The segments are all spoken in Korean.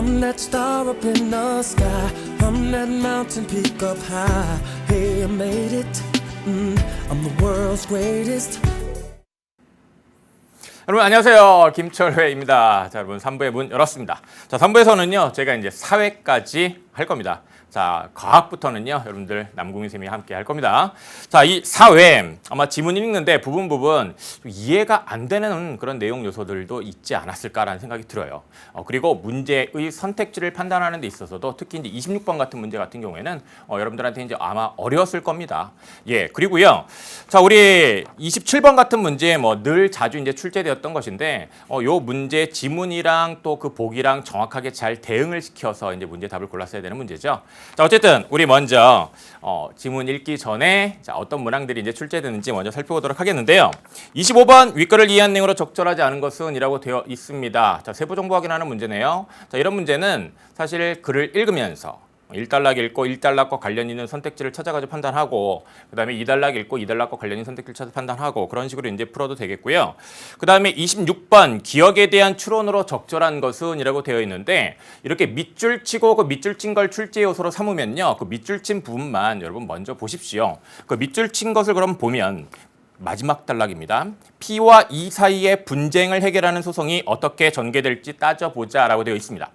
I'm that star up in the sky. I'm that mountain peak up high. Hey, I made it. I'm the world's greatest. 여러분 안녕하세요. 김철회입니다. 자, 여러분 3부의 문 열었습니다. 자, 3부에서는요. 제가 이제 사회까지 할 겁니다. 자, 과학부터는요. 여러분들 남궁희 쌤이 함께 할 겁니다. 자, 이 사회 아마 지문 읽는데 부분 이해가 안 되는 그런 내용 요소들도 있지 않았을까라는 생각이 들어요. 그리고 문제의 선택지를 판단하는 데 있어서도 특히 이제 26번 같은 문제 같은 경우에는 여러분들한테 이제 아마 어려웠을 겁니다. 예, 그리고요. 자, 우리 27번 같은 문제 뭐 늘 자주 이제 출제되었던 것인데 요 문제 지문이랑 또 그 보기랑 정확하게 잘 대응을 시켜서 이제 문제 답을 골랐어야 되는 문제죠. 자, 어쨌든 우리 먼저 지문 읽기 전에 자, 어떤 문항들이 이제 출제되는지 먼저 살펴보도록 하겠는데요. 25번 윗글을 이해한 내용으로 적절하지 않은 것은 이라고 되어 있습니다. 자, 세부 정보 확인하는 문제네요. 자, 이런 문제는 사실 글을 읽으면서 1단락 읽고 1단락과 관련 있는 선택지를 찾아가지고 판단하고 그다음에 2단락 읽고 2단락과 관련 있는 선택지를 찾아 판단하고 그런 식으로 이제 풀어도 되겠고요. 그다음에 26번 기억에 대한 추론으로 적절한 것은 이라고 되어 있는데 이렇게 밑줄 치고 그 밑줄 친 걸 출제 요소로 삼으면요. 그 밑줄 친 부분만 여러분 먼저 보십시오. 그 밑줄 친 것을 그럼 보면 마지막 단락입니다. P와 E 사이의 분쟁을 해결하는 소송이 어떻게 전개될지 따져보자라고 되어 있습니다.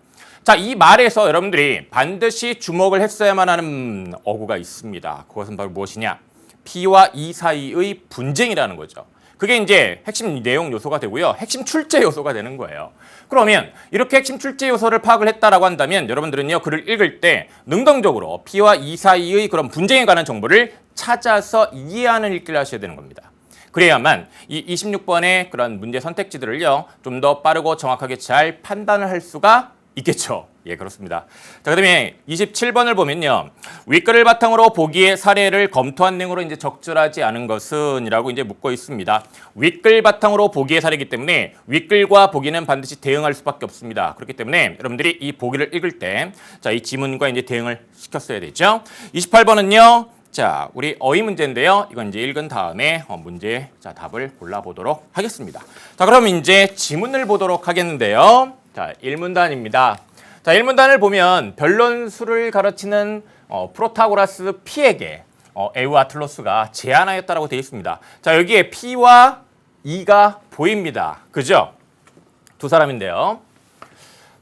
자, 이 말에서 여러분들이 반드시 주목을 했어야만 하는 어구가 있습니다. 그것은 바로 무엇이냐? P와 E 사이의 분쟁이라는 거죠. 그게 이제 핵심 내용 요소가 되고요. 핵심 출제 요소가 되는 거예요. 그러면 이렇게 핵심 출제 요소를 파악을 했다라고 한다면 여러분들은요, 글을 읽을 때 능동적으로 P와 E 사이의 그런 분쟁에 관한 정보를 찾아서 이해하는 읽기를 하셔야 되는 겁니다. 그래야만 이 26번의 그런 문제 선택지들을요, 좀 더 빠르고 정확하게 잘 판단을 할 수가 있겠죠. 예, 그렇습니다. 자, 그다음에 27번을 보면요. 윗글을 바탕으로 보기의 사례를 검토한 내용으로 이제 적절하지 않은 것은 이라고 이제 묻고 있습니다. 윗글 바탕으로 보기의 사례이기 때문에 윗글과 보기는 반드시 대응할 수밖에 없습니다. 그렇기 때문에 여러분들이 이 보기를 읽을 때 자, 이 지문과 이제 대응을 시켰어야 되죠. 28번은요. 자, 우리 어휘 문제인데요. 이건 이제 읽은 다음에 문제 자, 답을 골라보도록 하겠습니다. 자, 그럼 이제 지문을 보도록 하겠는데요. 자, 1문단입니다. 자, 1문단을 보면 변론수를 가르치는 프로타고라스 P에게 에우아틀로스가 제안하였다라고 되어 있습니다. 자, 여기에 P와 E가 보입니다. 그죠? 두 사람인데요.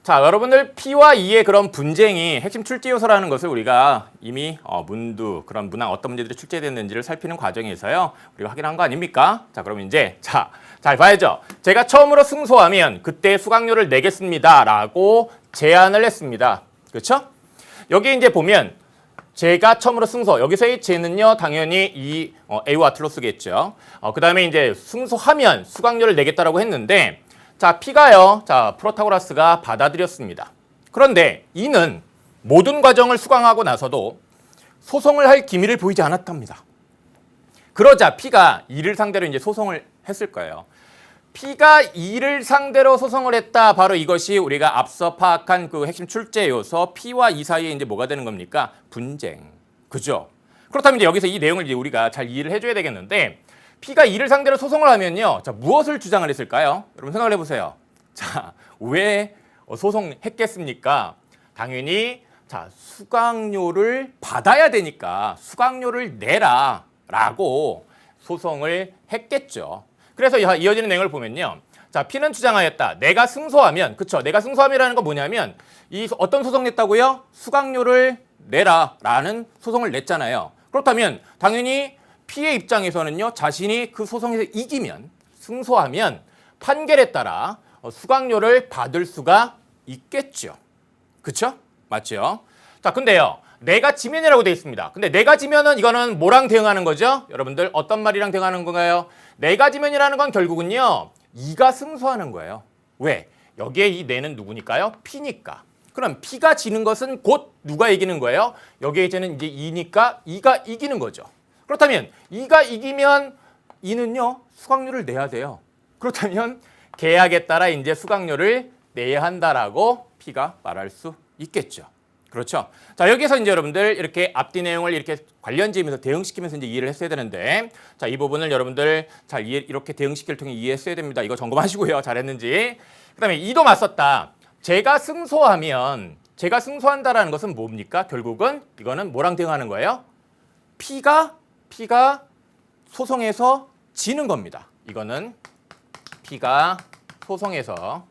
자, 여러분들 P와 E의 그런 분쟁이 핵심 출제 요소라는 것을 우리가 이미 문두 그런 문항 어떤 문제들이 출제됐는지를 살피는 과정에서요. 우리가 확인한 거 아닙니까? 자, 그럼 이제 잘 봐야죠. 제가 처음으로 승소하면 그때 수강료를 내겠습니다. 라고 제안을 했습니다. 그렇죠? 여기 이제 보면 제가 처음으로 승소, 여기서의 제는요, 당연히 이 에우아틀로스겠죠. 그 다음에 이제 승소하면 수강료를 내겠다라고 했는데 자, P가요. 자, 프로타고라스가 받아들였습니다. 그런데 E는 모든 과정을 수강하고 나서도 소송을 할 기미를 보이지 않았답니다. 그러자 P가 E를 상대로 이제 소송을 했을 거예요. P가 E를 상대로 소송을 했다. 바로 이것이 우리가 앞서 파악한 그 핵심 출제 요소 P와 E 사이에 이제 뭐가 되는 겁니까? 분쟁. 그죠? 그렇다면 이제 여기서 이 내용을 이제 우리가 잘 이해를 해줘야 되겠는데 P가 E를 상대로 소송을 하면요. 자, 무엇을 주장을 했을까요? 여러분 생각을 해보세요. 자, 왜 소송했겠습니까? 당연히 자, 수강료를 받아야 되니까 수강료를 내라 라고 소송을 했겠죠. 그래서 이어지는 내용을 보면요. 자, P는 주장하였다. 내가 승소하면, 그쵸? 내가 승소함이라는 건 뭐냐면 이 어떤 소송 냈다고요? 수강료를 내라 라는 소송을 냈잖아요. 그렇다면 당연히 P의 입장에서는요, 자신이 그 소송에서 이기면, 승소하면 판결에 따라 수강료를 받을 수가 있겠죠. 그쵸? 맞죠? 자, 근데요, 내가 지면이라고 되어 있습니다. 근데 내가 지면은 이거는 뭐랑 대응하는 거죠? 여러분들 어떤 말이랑 대응하는 건가요? 내가 지면이라는 건 결국은요, E가 승소하는 거예요. 왜? 여기에 이 내는 누구니까요? P니까. 그럼 P가 지는 것은 곧 누가 이기는 거예요? 여기에 이제는 이제 E니까 E가 이기는 거죠. 그렇다면 E가 이기면 E는요, 수강료를 내야 돼요. 그렇다면 계약에 따라 이제 수강료를 내야 한다라고 P가 말할 수 있겠죠. 그렇죠. 자, 여기서 이제 여러분들 이렇게 앞뒤 내용을 이렇게 관련 지으면서 대응시키면서 이제 이해를 했어야 되는데, 자, 이 부분을 여러분들 이렇게 대응시키를 통해 이해했어야 됩니다. 이거 점검하시고요. 잘했는지. 그다음에 이도 맞섰다. 제가 승소한다라는 것은 뭡니까? 결국은 이거는 뭐랑 대응하는 거예요? P가 소송에서 지는 겁니다. 이거는 P가 소송에서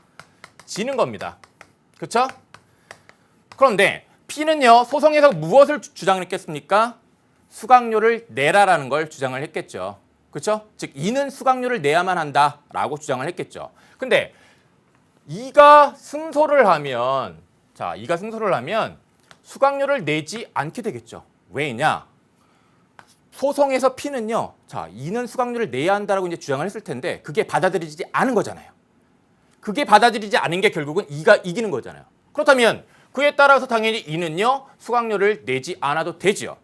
지는 겁니다. 그렇죠? 그런데 P는요, 소송에서 무엇을 주장을 했겠습니까? 수강료를 내라라는 걸 주장을 했겠죠. 그렇죠? 즉 이는 수강료를 내야만 한다라고 주장을 했겠죠. 근데 이가 승소를 하면 수강료를 내지 않게 되겠죠. 왜냐? 소송에서 P는요, 이는 수강료를 내야 한다라고 이제 주장을 했을 텐데 그게 받아들이지 않은 거잖아요. 그게 받아들이지 않은 게 결국은 이가 이기는 거잖아요. 그렇다면 그에 따라서 당연히 이는요, 수강료를 내지 않아도 되죠.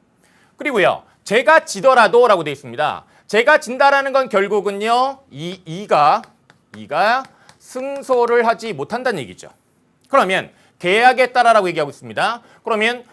그리고요, 제가 지더라도라고 되어 있습니다. 제가 진다라는 건 결국은요, 이가 승소를 하지 못한다는 얘기죠. 그러면 계약에 따라라고 얘기하고 있습니다. 그러면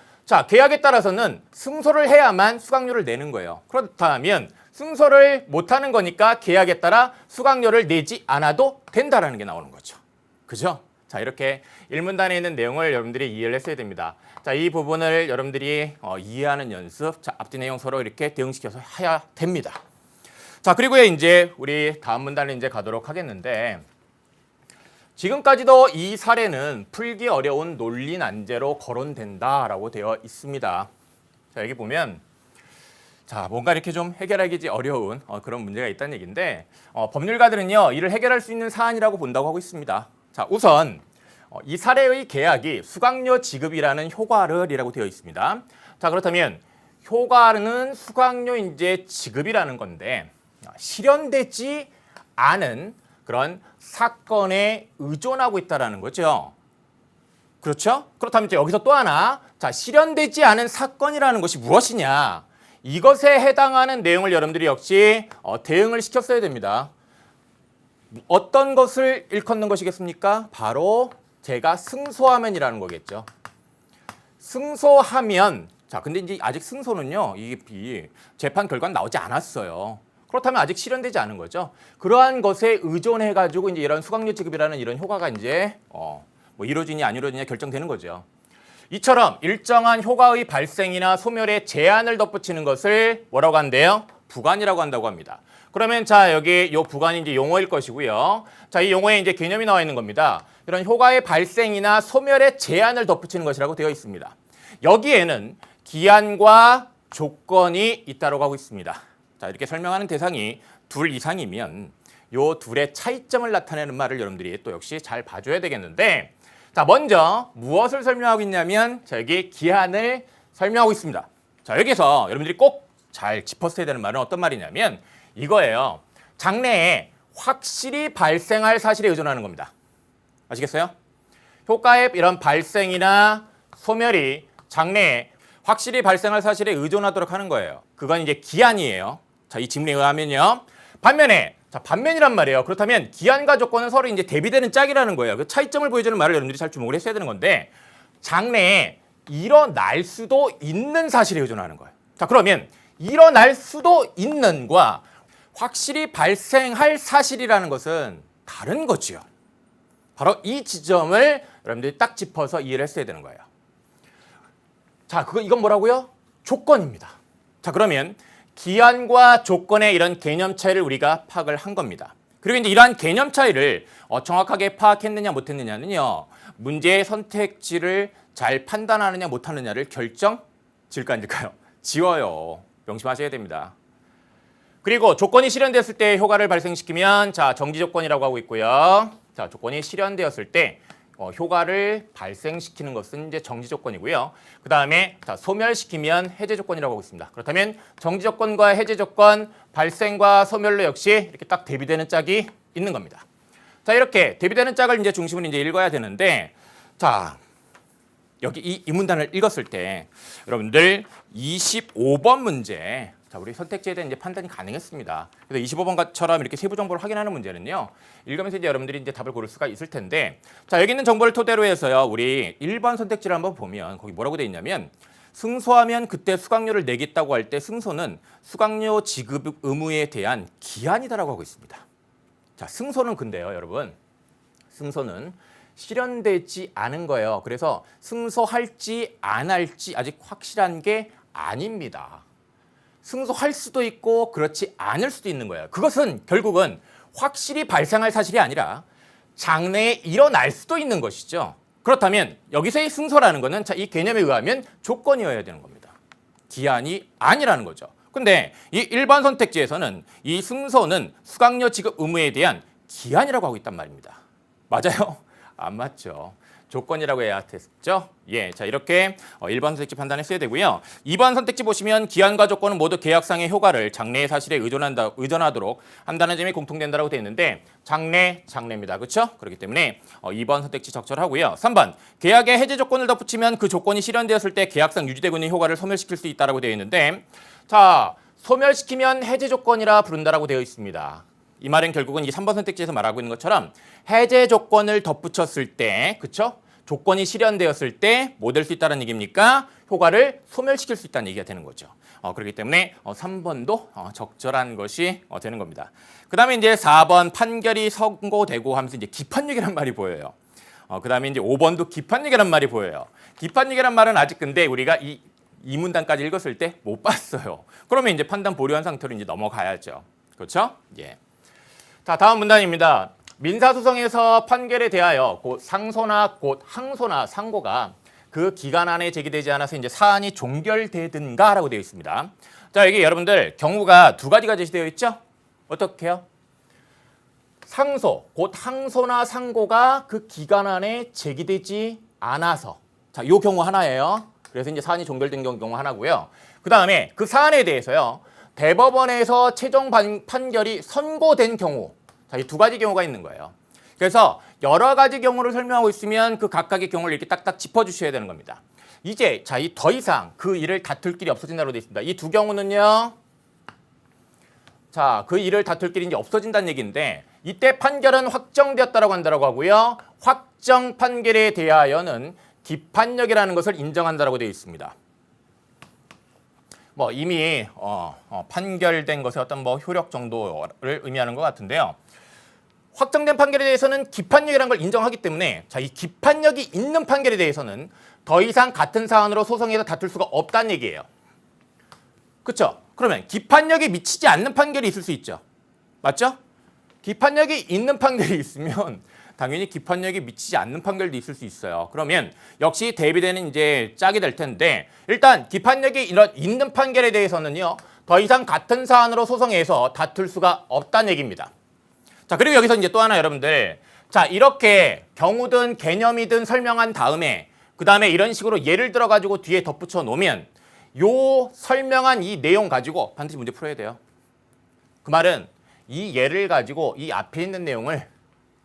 계약에 따라서는 승소를 해야만 수강료를 내는 거예요. 그렇다면 승소를 못하는 거니까 계약에 따라 수강료를 내지 않아도 된다라는 게 나오는 거죠. 그죠? 이렇게 일문단에 있는 내용을 여러분들이 이해를 했어야 됩니다. 이 부분을 여러분들이 이해하는 연습, 앞뒤 내용 서로 이렇게 대응시켜서 해야 됩니다. 그리고 이제 우리 다음 문단을 이제 가도록 하겠는데, 지금까지도 이 사례는 풀기 어려운 논리 난제로 거론된다라고 되어 있습니다. 여기 보면 뭔가 이렇게 좀 해결하기 어려운 그런 문제가 있다는 얘기인데, 법률가들은요, 이를 해결할 수 있는 사안이라고 본다고 하고 있습니다. 우선 이 사례의 계약이 수강료 지급이라는 효과를이라고 되어 있습니다. 그렇다면 효과는 수강료 이제 지급이라는 건데, 실현되지 않은 그런 사건에 의존하고 있다라는 거죠. 그렇죠? 그렇다면 이제 여기서 또 하나, 실현되지 않은 사건이라는 것이 무엇이냐? 이것에 해당하는 내용을 여러분들이 역시 대응을 시켰어야 됩니다. 어떤 것을 일컫는 것이겠습니까? 바로 제가 승소하면이라는 거겠죠. 승소하면, 근데 이제 아직 승소는요, 이 재판 결과는 나오지 않았어요. 그렇다면 아직 실현되지 않은 거죠. 그러한 것에 의존해가지고 이제 이런 수강료 지급이라는 이런 효과가 이제 이루어지냐 안 이루어지냐 결정되는 거죠. 이처럼 일정한 효과의 발생이나 소멸에 제한을 덧붙이는 것을 뭐라고 한대요? 부관이라고 한다고 합니다. 그러면 여기 이 부관이 이제 용어일 것이고요. 이 용어에 이제 개념이 나와 있는 겁니다. 이런 효과의 발생이나 소멸에 제한을 덧붙이는 것이라고 되어 있습니다. 여기에는 기한과 조건이 있다고 하고 있습니다. 이렇게 설명하는 대상이 둘 이상이면 요 둘의 차이점을 나타내는 말을 여러분들이 또 역시 잘 봐줘야 되겠는데, 먼저 무엇을 설명하고 있냐면 여기 기한을 설명하고 있습니다. 여기서 여러분들이 꼭 잘 짚었어야 되는 말은 어떤 말이냐면 이거예요. 장래에 확실히 발생할 사실에 의존하는 겁니다. 아시겠어요? 효과의 이런 발생이나 소멸이 장래에 확실히 발생할 사실에 의존하도록 하는 거예요. 그건 이제 기한이에요. 이 지문에 의하면요. 반면에 반면이란 말이에요. 그렇다면 기한과 조건은 서로 이제 대비되는 짝이라는 거예요. 그 차이점을 보여주는 말을 여러분들이 잘 주목을 했어야 되는 건데, 장래에 일어날 수도 있는 사실에 의존하는 거예요. 그러면 일어날 수도 있는과 확실히 발생할 사실이라는 것은 다른 거지요. 바로 이 지점을 여러분들이 딱 짚어서 이해를 했어야 되는 거예요. 이건 뭐라고요? 조건입니다. 그러면 기한과 조건의 이런 개념 차이를 우리가 파악을 한 겁니다. 그리고 이제 이러한 개념 차이를 정확하게 파악했느냐 못했느냐는요, 문제의 선택지를 잘 판단하느냐 못하느냐를 결정질까 안 질까요? 지워요. 명심하셔야 됩니다. 그리고 조건이 실현되었을 때 효과를 발생시키면 정지 조건이라고 하고 있고요. 조건이 실현되었을 때 효과를 발생시키는 것은 이제 정지 조건이고요. 그 다음에 소멸시키면 해제 조건이라고 하고 있습니다. 그렇다면 정지 조건과 해제 조건, 발생과 소멸로 역시 이렇게 딱 대비되는 짝이 있는 겁니다. 이렇게 대비되는 짝을 이제 중심으로 이제 읽어야 되는데, 여기 이 문단을 읽었을 때 여러분들 25번 문제, 우리 선택지에 대한 이제 판단이 가능했습니다. 그래서 25번처럼 이렇게 세부 정보를 확인하는 문제는요, 읽으면서 이제 여러분들이 이제 답을 고를 수가 있을 텐데, 여기 있는 정보를 토대로 해서요, 우리 1번 선택지를 한번 보면 거기 뭐라고 되어 있냐면, 승소하면 그때 수강료를 내겠다고 할 때 승소는 수강료 지급 의무에 대한 기한이다라고 하고 있습니다. 승소는 근데요, 여러분, 승소는 실현되지 않은 거예요. 그래서 승소할지 안 할지 아직 확실한 게 아닙니다. 승소할 수도 있고 그렇지 않을 수도 있는 거예요. 그것은 결국은 확실히 발생할 사실이 아니라 장래에 일어날 수도 있는 것이죠. 그렇다면 여기서의 승소라는 것은 이 개념에 의하면 조건이어야 되는 겁니다. 기한이 아니라는 거죠. 근데 이 일반 선택지에서는 이 승소는 수강료 지급 의무에 대한 기한이라고 하고 있단 말입니다. 맞아요? 안 맞죠. 조건이라고 해야 됐죠? 예, 자 이렇게 1번 선택지 판단했어야 되고요. 2번 선택지 보시면 기한과 조건은 모두 계약상의 효과를 장래의 사실에 의존하도록 한다는 점이 공통된다고 되어 있는데 장래입니다. 그렇죠? 그렇기 때문에 2번 선택지 적절하고요. 3번 계약의 해제 조건을 덧붙이면 그 조건이 실현되었을 때 계약상 유지되고 있는 효과를 소멸시킬 수 있다고 되어 있는데 자 소멸시키면 해제 조건이라 부른다라고 되어 있습니다. 이 말은 결국은 이 3번 선택지에서 말하고 있는 것처럼 해제 조건을 덧붙였을 때, 그쵸? 조건이 실현되었을 때 뭐 될 수 있다는 얘기입니까? 효과를 소멸시킬 수 있다는 얘기가 되는 거죠. 그렇기 때문에 3번도 적절한 것이 되는 겁니다. 그 다음에 이제 4번 판결이 선고되고 하면서 이제 기판력이란 말이 보여요. 그 다음에 이제 5번도 기판력이란 말이 보여요. 기판력이란 말은 아직 근데 우리가 이 문단까지 읽었을 때 못 봤어요. 그러면 이제 판단 보류한 상태로 이제 넘어가야죠. 그렇죠? 예. 자, 다음 문단입니다. 민사소송에서 판결에 대하여 곧 상소나 곧 항소나 상고가 그 기간 안에 제기되지 않아서 이제 사안이 종결되든가라고 되어 있습니다. 자, 여기 여러분들 경우가 두 가지가 제시되어 있죠? 어떻게 해요? 상소, 곧 항소나 상고가 그 기간 안에 제기되지 않아서 자, 요 경우 하나예요. 그래서 이제 사안이 종결된 경우 하나고요. 그 다음에 그 사안에 대해서요. 대법원에서 최종 판결이 선고된 경우 자, 이 두 가지 경우가 있는 거예요. 그래서 여러 가지 경우를 설명하고 있으면 그 각각의 경우를 이렇게 딱딱 짚어주셔야 되는 겁니다. 이제 자, 이 더 이상 그 일을 다툴 길이 없어진다고 되어 있습니다. 이 두 경우는요. 자, 그 일을 다툴 길이 이제 없어진다는 얘기인데 이때 판결은 확정되었다라고 한다라고 하고요. 확정 판결에 대하여는 기판력이라는 것을 인정한다라고 되어 있습니다. 뭐 이미 판결된 것의 어떤 뭐 효력 정도를 의미하는 것 같은데요. 확정된 판결에 대해서는 기판력이라는 걸 인정하기 때문에 자, 이 기판력이 있는 판결에 대해서는 더 이상 같은 사안으로 소송에서 다툴 수가 없다는 얘기예요. 그렇죠? 그러면 기판력이 미치지 않는 판결이 있을 수 있죠. 맞죠? 기판력이 있는 판결이 있으면 당연히 기판력이 미치지 않는 판결도 있을 수 있어요. 그러면 역시 대비되는 이제 짝이 될 텐데 일단 기판력이 있는 판결에 대해서는요. 더 이상 같은 사안으로 소송에서 다툴 수가 없다는 얘기입니다. 자, 그리고 여기서 이제 또 하나 여러분들 자, 이렇게 경우든 개념이든 설명한 다음에 그 다음에 이런 식으로 예를 들어 가지고 뒤에 덧붙여 놓으면 요 설명한 이 내용 가지고 반드시 문제 풀어야 돼요. 그 말은 이 예를 가지고 이 앞에 있는 내용을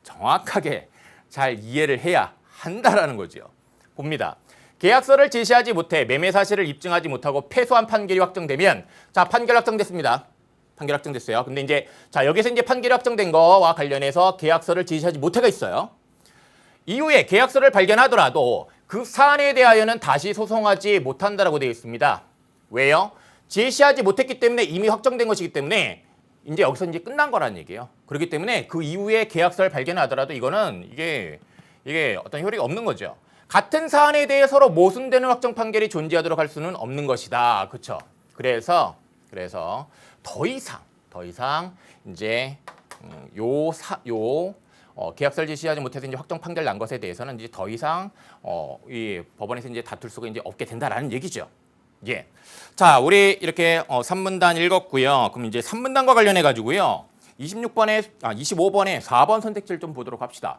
정확하게 잘 이해를 해야 한다라는 거죠. 봅니다. 계약서를 제시하지 못해 매매 사실을 입증하지 못하고 패소한 판결이 확정되면 자, 판결 확정됐습니다. 판결 확정됐어요. 근데 이제 자, 여기서 이제 판결이 확정된 거와 관련해서 계약서를 제시하지 못해가 있어요. 이후에 계약서를 발견하더라도 그 사안에 대하여는 다시 소송하지 못한다라고 되어 있습니다. 왜요? 제시하지 못했기 때문에 이미 확정된 것이기 때문에 이제 여기서 이제 끝난 거라는 얘기예요. 그렇기 때문에 그 이후에 계약서를 발견하더라도 이거는 이게 어떤 효력이 없는 거죠. 같은 사안에 대해 서로 모순되는 확정 판결이 존재하도록 할 수는 없는 것이다. 그렇죠? 그래서 더 이상 이제 계약서를 제시하지 못해서 이제 확정 판결 난 것에 대해서는 이제 더 이상 이 법원에서 이제 다툴 수가 이제 없게 된다라는 얘기죠. 예. 자, 우리 이렇게 3문단 읽었고요. 그럼 이제 3문단과 관련해 가지고요. 25번에 4번 선택지를 좀 보도록 합시다.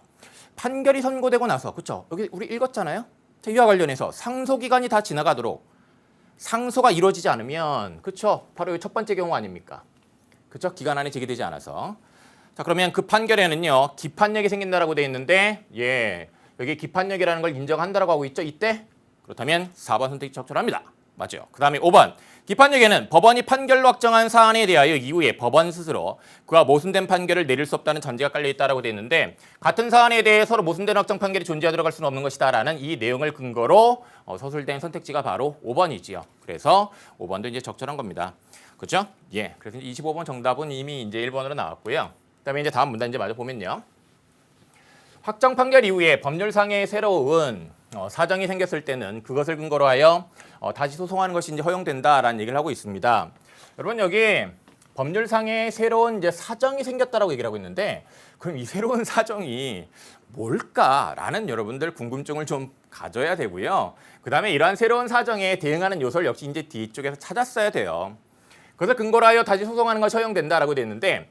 판결이 선고되고 나서 그렇죠? 여기 우리 읽었잖아요. 자, 이와 관련해서 상소 기간이 다 지나가도록 상소가 이루어지지 않으면 그렇죠? 바로 첫 번째 경우 아닙니까? 그렇죠? 기간 안에 제기되지 않아서. 자, 그러면 그 판결에는요. 기판력이 생긴다라고 돼 있는데 예. 여기 기판력이라는 걸 인정한다라고 하고 있죠. 이때. 그렇다면 4번 선택지 적절합니다. 맞죠. 그 다음에 5번. 기판력에는 법원이 판결로 확정한 사안에 대하여 이후에 법원 스스로 그와 모순된 판결을 내릴 수 없다는 전제가 깔려 있다라고 되어 있는데 같은 사안에 대해 서로 모순된 확정 판결이 존재하도록 할 수는 없는 것이다라는 이 내용을 근거로 서술된 선택지가 바로 5번이지요. 그래서 5번도 이제 적절한 겁니다. 그렇죠? 예. 그래서 25번 정답은 이미 이제 1번으로 나왔고요. 그다음에 이제 다음 문단 이제 마저 보면요. 확정 판결 이후에 법률상의 새로운 사정이 생겼을 때는 그것을 근거로 하여 다시 소송하는 것이 이제 허용된다라는 얘기를 하고 있습니다. 여러분 여기 법률상의 새로운 이제 사정이 생겼다라고 얘기를 하고 있는데 그럼 이 새로운 사정이 뭘까라는 여러분들 궁금증을 좀 가져야 되고요. 그다음에 이러한 새로운 사정에 대응하는 요소를 역시 이제 뒤쪽에서 찾았어야 돼요. 그것을 근거로 하여 다시 소송하는 것이 허용된다라고 되어 있는데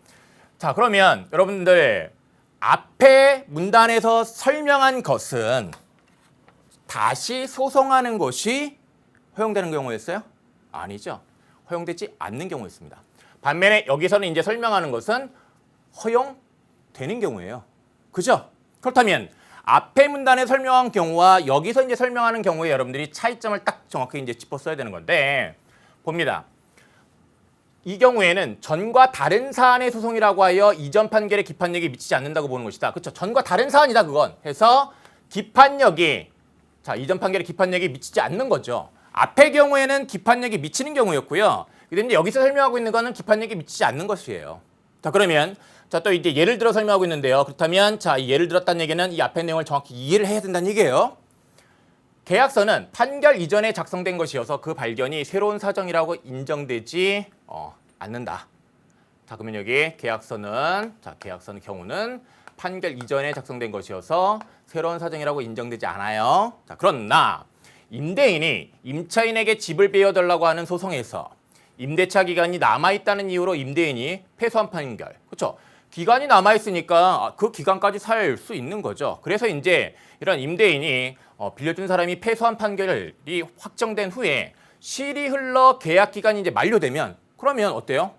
자 그러면 여러분들 앞에 문단에서 설명한 것은 다시 소송하는 것이 허용되는 경우였어요? 아니죠. 허용되지 않는 경우였습니다. 반면에 여기서는 이제 설명하는 것은 허용되는 경우예요. 그죠? 그렇다면 앞에 문단에 설명한 경우와 여기서 이제 설명하는 경우에 여러분들이 차이점을 딱 정확히 이제 짚었어야 되는 건데 봅니다. 이 경우에는 전과 다른 사안의 소송이라고 하여 이전 판결의 기판력이 미치지 않는다고 보는 것이다. 그렇죠? 전과 다른 사안이다 그건. 해서 기판력이 이전 판결의 기판력이 미치지 않는 거죠. 앞의 경우에는 기판력이 미치는 경우였고요. 근데 여기서 설명하고 있는 거는 기판력이 미치지 않는 것이에요. 자 그러면 또 이제 예를 들어 설명하고 있는데요. 그렇다면 이 예를 들었다는 얘기는 이 앞의 내용을 정확히 이해를 해야 된다는 얘기예요. 계약서는 판결 이전에 작성된 것이어서 그 발견이 새로운 사정이라고 인정되지 않는다. 자 그러면 여기 계약서는 경우는 판결 이전에 작성된 것이어서 새로운 사정이라고 인정되지 않아요. 자 그러나 임대인이 임차인에게 집을 빼어달라고 하는 소송에서 임대차 기간이 남아있다는 이유로 임대인이 패소한 판결. 그렇죠? 기간이 남아있으니까 그 기간까지 살 수 있는 거죠. 그래서 이제 이런 임대인이 빌려준 사람이 패소한 판결이 확정된 후에 실이 흘러 계약 기간이 이제 만료되면 그러면 어때요?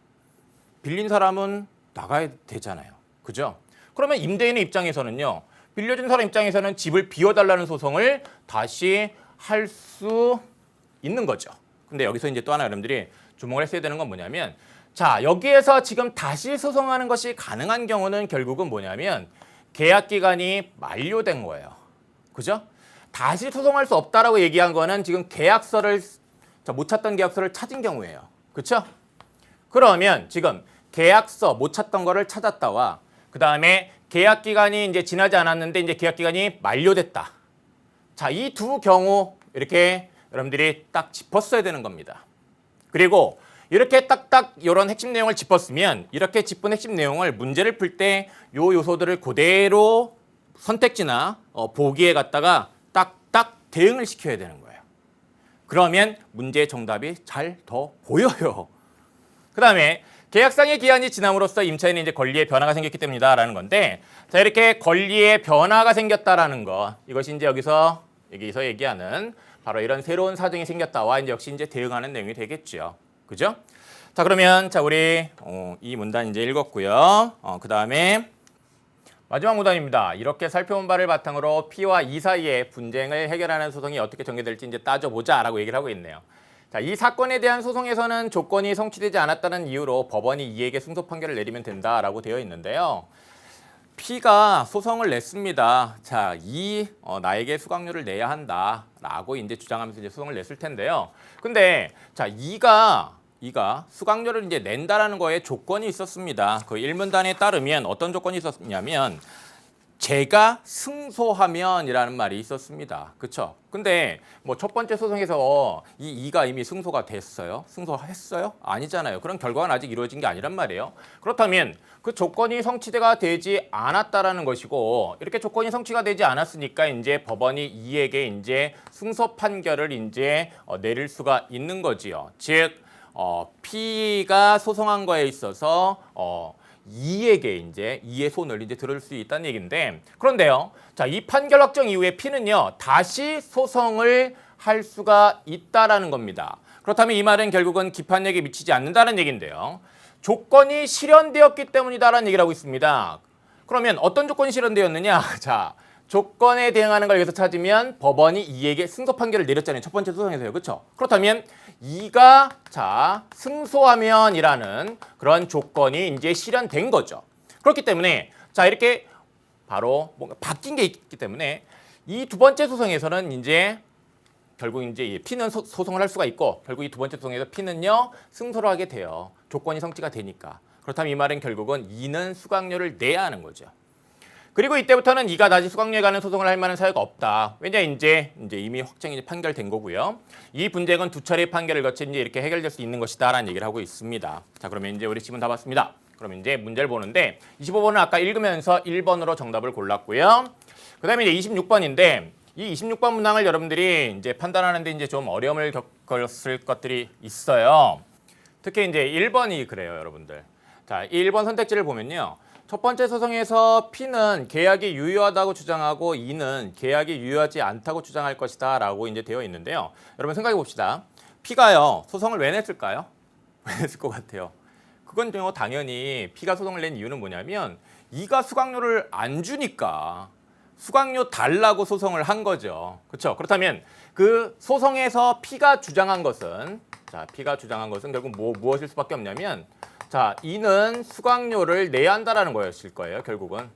빌린 사람은 나가야 되잖아요. 그죠? 그러면 임대인의 입장에서는요. 빌려준 사람 입장에서는 집을 비워달라는 소송을 다시 할 수 있는 거죠. 근데 여기서 이제 또 하나 여러분들이 주목을 했어야 되는 건 뭐냐면 여기에서 지금 다시 소송하는 것이 가능한 경우는 결국은 뭐냐면 계약 기간이 만료된 거예요. 그죠? 다시 소송할 수 없다라고 얘기한 거는 지금 계약서를 못 찾던 계약서를 찾은 경우예요. 그렇죠? 그러면 지금 계약서 못 찾던 거를 찾았다와 그다음에 계약 기간이 이제 지나지 않았는데 이제 계약 기간이 만료됐다. 이 두 경우 이렇게 여러분들이 딱 짚었어야 되는 겁니다. 그리고 이렇게 딱딱 이런 핵심 내용을 짚었으면 이렇게 짚은 핵심 내용을 문제를 풀 때 요 요소들을 그대로 선택지나 보기에 갖다가 딱딱 대응을 시켜야 되는 거예요. 그러면 문제의 정답이 잘 더 보여요. 그다음에 계약상의 기한이 지남으로써 임차인의 이제 권리에 변화가 생겼기 때문이다라는 건데 이렇게 권리에 변화가 생겼다라는 거 이것이 이제 여기서 얘기하는 바로 이런 새로운 사정이 생겼다와 이제 역시 이제 대응하는 내용이 되겠죠. 그죠? 자 그러면 우리 이 문단 이제 읽었고요. 그다음에 마지막 문단입니다. 이렇게 살펴본 바를 바탕으로 P와 E 사이의 분쟁을 해결하는 소송이 어떻게 전개될지 이제 따져보자라고 얘기를 하고 있네요. 이 사건에 대한 소송에서는 조건이 성취되지 않았다는 이유로 법원이 E에게 승소 판결을 내리면 된다라고 되어 있는데요. P가 소송을 냈습니다. 나에게 수강료를 내야 한다라고 이제 주장하면서 이제 소송을 냈을 텐데요. 근데 E가 수강료를 이제 낸다라는 거에 조건이 있었습니다. 그 1문단에 따르면 어떤 조건이 있었냐면 제가 승소하면이라는 말이 있었습니다. 그렇죠? 근데 첫 번째 소송에서 이가 이미 승소가 됐어요? 승소했어요? 아니잖아요. 그런 결과는 아직 이루어진 게 아니란 말이에요. 그렇다면 그 조건이 성취가 되지 않았다라는 것이고 이렇게 조건이 성취가 되지 않았으니까 이제 법원이 이에게 이제 승소 판결을 이제 내릴 수가 있는 거지요. 즉 P가 소송한 거에 있어서 E에게 이제 E의 손을 이제 들을 수 있다는 얘기인데 그런데요. 이 판결 확정 이후에 P는요. 다시 소송을 할 수가 있다라는 겁니다. 그렇다면 이 말은 결국은 기판력에 미치지 않는다는 얘기인데요. 조건이 실현되었기 때문이다라는 얘기를 하고 있습니다. 그러면 어떤 조건이 실현되었느냐? 조건에 대응하는 걸 여기서 찾으면 법원이 E에게 승소 판결을 내렸잖아요. 첫 번째 소송에서요. 그렇죠? 그렇다면 E가 승소하면이라는 그런 조건이 이제 실현된 거죠. 그렇기 때문에 이렇게 바로 뭔가 바뀐 게 있기 때문에 이 두 번째 소송에서는 이제 결국 이제 P는 소송을 할 수가 있고 결국 이 두 번째 소송에서 P는요 승소를 하게 돼요. 조건이 성취가 되니까. 그렇다면 이 말은 결국은 E는 수강료를 내야 하는 거죠. 그리고 이때부터는 이가 다시 수강료에 관한 소송을 할 만한 사유가 없다. 왜냐 이제 이미 확정이 판결된 거고요. 이 분쟁은 두 차례 판결을 거쳐 이제 이렇게 해결될 수 있는 것이다라는 얘기를 하고 있습니다. 자, 그러면 이제 우리 지문 다 봤습니다. 그럼 이제 문제를 보는데 25번은 아까 읽으면서 1번으로 정답을 골랐고요. 그다음에 이제 26번인데 이 26번 문항을 여러분들이 이제 판단하는데 이제 좀 어려움을 겪었을 것들이 있어요. 특히 이제 1번이 그래요, 여러분들. 자, 1번 선택지를 보면요. 첫 번째 소송에서 P는 계약이 유효하다고 주장하고 E는 계약이 유효하지 않다고 주장할 것이다 라고 이제 되어 있는데요. 여러분 생각해 봅시다. P가요, 소송을 왜 냈을까요? 왜 냈을 것 같아요? 그건 당연히 P가 소송을 낸 이유는 뭐냐면 E가 수강료를 안 주니까 수강료 달라고 소송을 한 거죠. 그렇죠? 그렇다면 그 소송에서 P가 주장한 것은 결국 무엇일 수밖에 없냐면 자, 이는 수강료를 내야 한다라는 거였을 거예요, 결국은.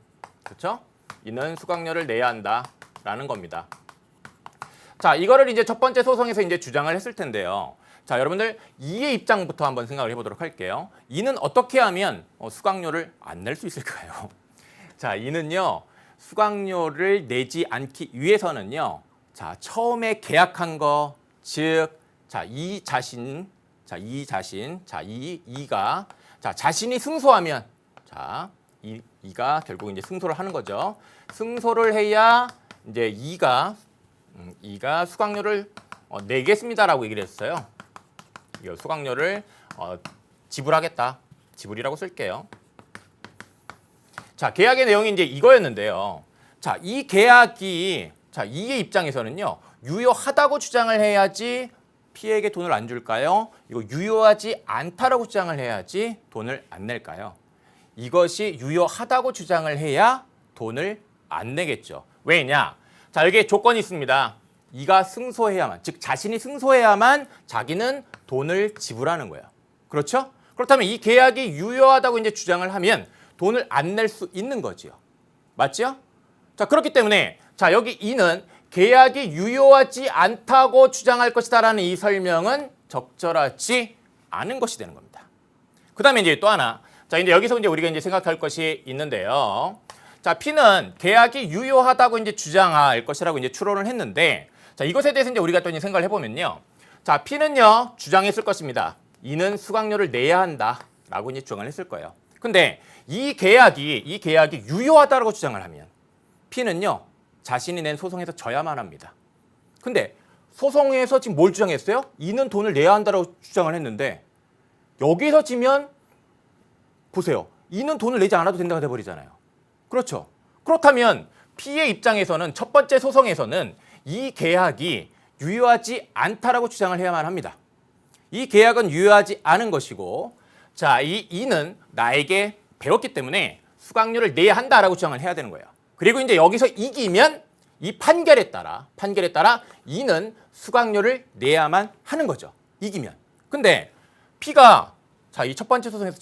그렇죠? 이는 수강료를 내야 한다라는 겁니다. 자, 이거를 이제 첫 번째 소송에서 이제 주장을 했을 텐데요. 자, 여러분들 이의 입장부터 한번 생각을 해보도록 할게요. 이는 어떻게 하면 수강료를 안 낼 수 있을까요? 자, 이는요, 수강료를 내지 않기 위해서는요, 자, 처음에 계약한 거, 즉, 자, 이가 자, 자신이 승소하면 자, 이가 결국 이제 승소를 하는 거죠. 승소를 해야 이제 이가 수강료를 내겠습니다라고 얘기를 했어요. 이거 수강료를 지불하겠다. 지불이라고 쓸게요. 자, 계약의 내용이 이제 이거였는데요. 자, 이 계약이 자, 이의 입장에서는요. 유효하다고 주장을 해야지 P에게 돈을 안 줄까요? 이거 유효하지 않다라고 주장을 해야지 돈을 안 낼까요? 이것이 유효하다고 주장을 해야 돈을 안 내겠죠. 왜냐? 자, 여기에 조건이 있습니다. 이가 승소해야만, 즉 자신이 승소해야만 자기는 돈을 지불하는 거예요. 그렇죠? 그렇다면 이 계약이 유효하다고 이제 주장을 하면 돈을 안 낼 수 있는 거지요. 맞죠? 자, 그렇기 때문에 자, 여기 이는 계약이 유효하지 않다고 주장할 것이다라는 이 설명은 적절하지 않은 것이 되는 겁니다. 그다음에 이제 또 하나. 자, 이제 여기서 이제 우리가 이제 생각할 것이 있는데요. 자, P는 계약이 유효하다고 이제 주장할 것이라고 이제 추론을 했는데, 자, 이것에 대해서 이제 우리가 또 이제 생각을 해보면요. 자, P는요, 주장했을 것입니다. 이는 수강료를 내야 한다라고 이제 주장을 했을 거예요. 근데 이 계약이 유효하다고 주장을 하면 P는요, 자신이 낸 소송에서 져야만 합니다. 근데 소송에서 지금 뭘 주장했어요? 이는 돈을 내야 한다고 주장을 했는데 여기서 지면 보세요. 이는 돈을 내지 않아도 된다가 돼버리잖아요. 그렇죠? 그렇다면 P의 입장에서는 첫 번째 소송에서는 이 계약이 유효하지 않다라고 주장을 해야만 합니다. 이 계약은 유효하지 않은 것이고 자, 이는 나에게 배웠기 때문에 수강료를 내야 한다라고 주장을 해야 되는 거예요. 그리고 이제 여기서 이기면 이 판결에 따라 이는 수강료를 내야만 하는 거죠. 이기면. 근데 P가 자, 이 첫 번째 소송에서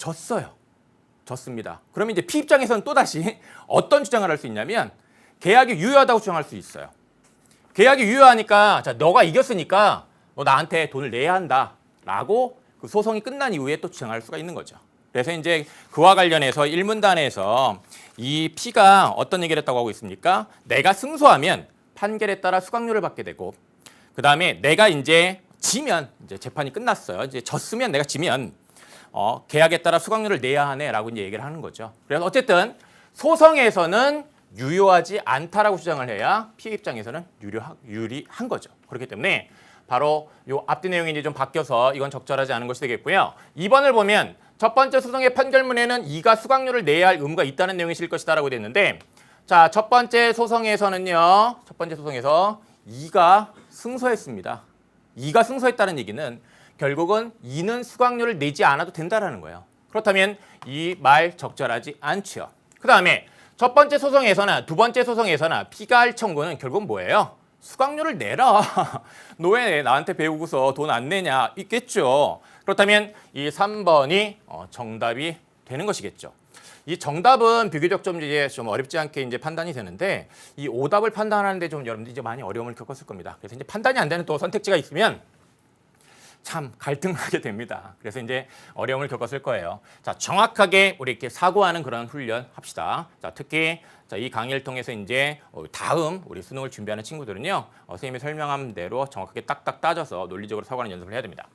졌습니다. 그러면 이제 P 입장에서는 또다시 어떤 주장을 할 수 있냐면 계약이 유효하다고 주장할 수 있어요. 계약이 유효하니까 자, 너가 이겼으니까 너 나한테 돈을 내야 한다라고 그 소송이 끝난 이후에 또 주장할 수가 있는 거죠. 그래서 이제 그와 관련해서 1문단에서 이 P가 어떤 얘기를 했다고 하고 있습니까? 내가 승소하면 판결에 따라 수강료를 받게 되고 그 다음에 내가 이제 지면 이제 재판이 끝났어요. 이제 졌으면 내가 지면 계약에 따라 수강료를 내야 하네라고 이제 얘기를 하는 거죠. 그래서 어쨌든 소송에서는 유효하지 않다라고 주장을 해야 P 입장에서는 유리한 거죠. 그렇기 때문에 바로 요 앞뒤 내용이 이제 좀 바뀌어서 이건 적절하지 않은 것이 되겠고요. 2번을 보면 첫 번째 소송의 판결문에는 이가 수강료를 내야 할 의무가 있다는 내용이 실릴 것이다라고 됐는데 자, 첫 번째 소송에서는요. 첫 번째 소송에서 이가 승소했습니다. 이가 승소했다는 얘기는 결국은 이는 수강료를 내지 않아도 된다라는 거예요. 그렇다면 이 말 적절하지 않죠. 그다음에 첫 번째 소송에서나 두 번째 소송에서나 P가 할 청구는 결국 뭐예요? 수강료를 내라. 너 왜 나한테 배우고서 돈 안 내냐? 있겠죠. 그렇다면 이 3번이 정답이 되는 것이겠죠. 이 정답은 비교적 좀 어렵지 않게 이제 판단이 되는데 이 오답을 판단하는데 좀 여러분들이 이제 많이 어려움을 겪었을 겁니다. 그래서 이제 판단이 안 되는 또 선택지가 있으면 참 갈등하게 됩니다. 그래서 이제 어려움을 겪었을 거예요. 자, 정확하게 우리 이렇게 사고하는 그런 훈련 합시다. 자, 특히 자, 이 강의를 통해서 이제 다음 우리 수능을 준비하는 친구들은요, 선생님이 설명한 대로 정확하게 딱딱 따져서 논리적으로 사고하는 연습을 해야 됩니다.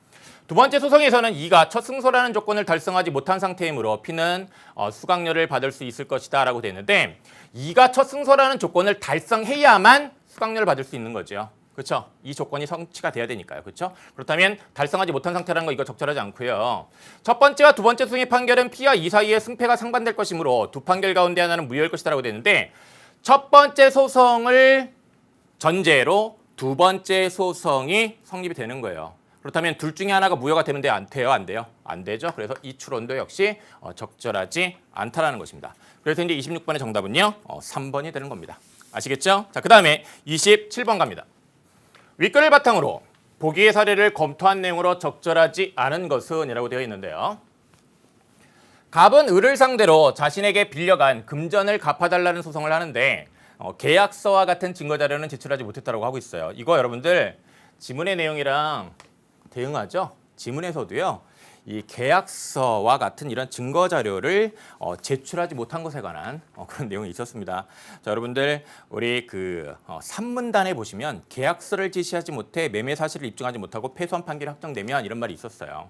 두 번째 소송에서는 이가 첫 승소라는 조건을 달성하지 못한 상태이므로 P는 수강료를 받을 수 있을 것이다라고 되어 있는데, 이가 첫 승소라는 조건을 달성해야만 수강료를 받을 수 있는 거죠. 그렇죠? 이 조건이 성취가 돼야 되니까요. 그렇죠? 그렇다면 달성하지 못한 상태라는 거 이거 적절하지 않고요. 첫 번째와 두 번째 소송의 판결은 P와 E 사이의 승패가 상반될 것이므로 두 판결 가운데 하나는 무효일 것이다라고 되는데, 첫 번째 소송을 전제로 두 번째 소송이 성립이 되는 거예요. 그렇다면 둘 중에 하나가 무효가 되면 안 돼요? 안 돼요? 안 되죠. 그래서 이 추론도 역시 적절하지 않다라는 것입니다. 그래서 이제 26번의 정답은요, 3번이 되는 겁니다. 아시겠죠? 자, 그 다음에 27번 갑니다. 윗글을 바탕으로 보기의 사례를 검토한 내용으로 적절하지 않은 것은 이라고 되어 있는데요. 갑은 을을 상대로 자신에게 빌려간 금전을 갚아달라는 소송을 하는데 계약서와 같은 증거자료는 제출하지 못했다고 하고 있어요. 이거 여러분들 지문의 내용이랑 대응하죠? 지문에서도요, 이 계약서와 같은 이런 증거 자료를 제출하지 못한 것에 관한 그런 내용이 있었습니다. 자, 여러분들 우리 산문단에 보시면 계약서를 제시하지 못해 매매 사실을 입증하지 못하고 패소한 판결이 확정되면 이런 말이 있었어요.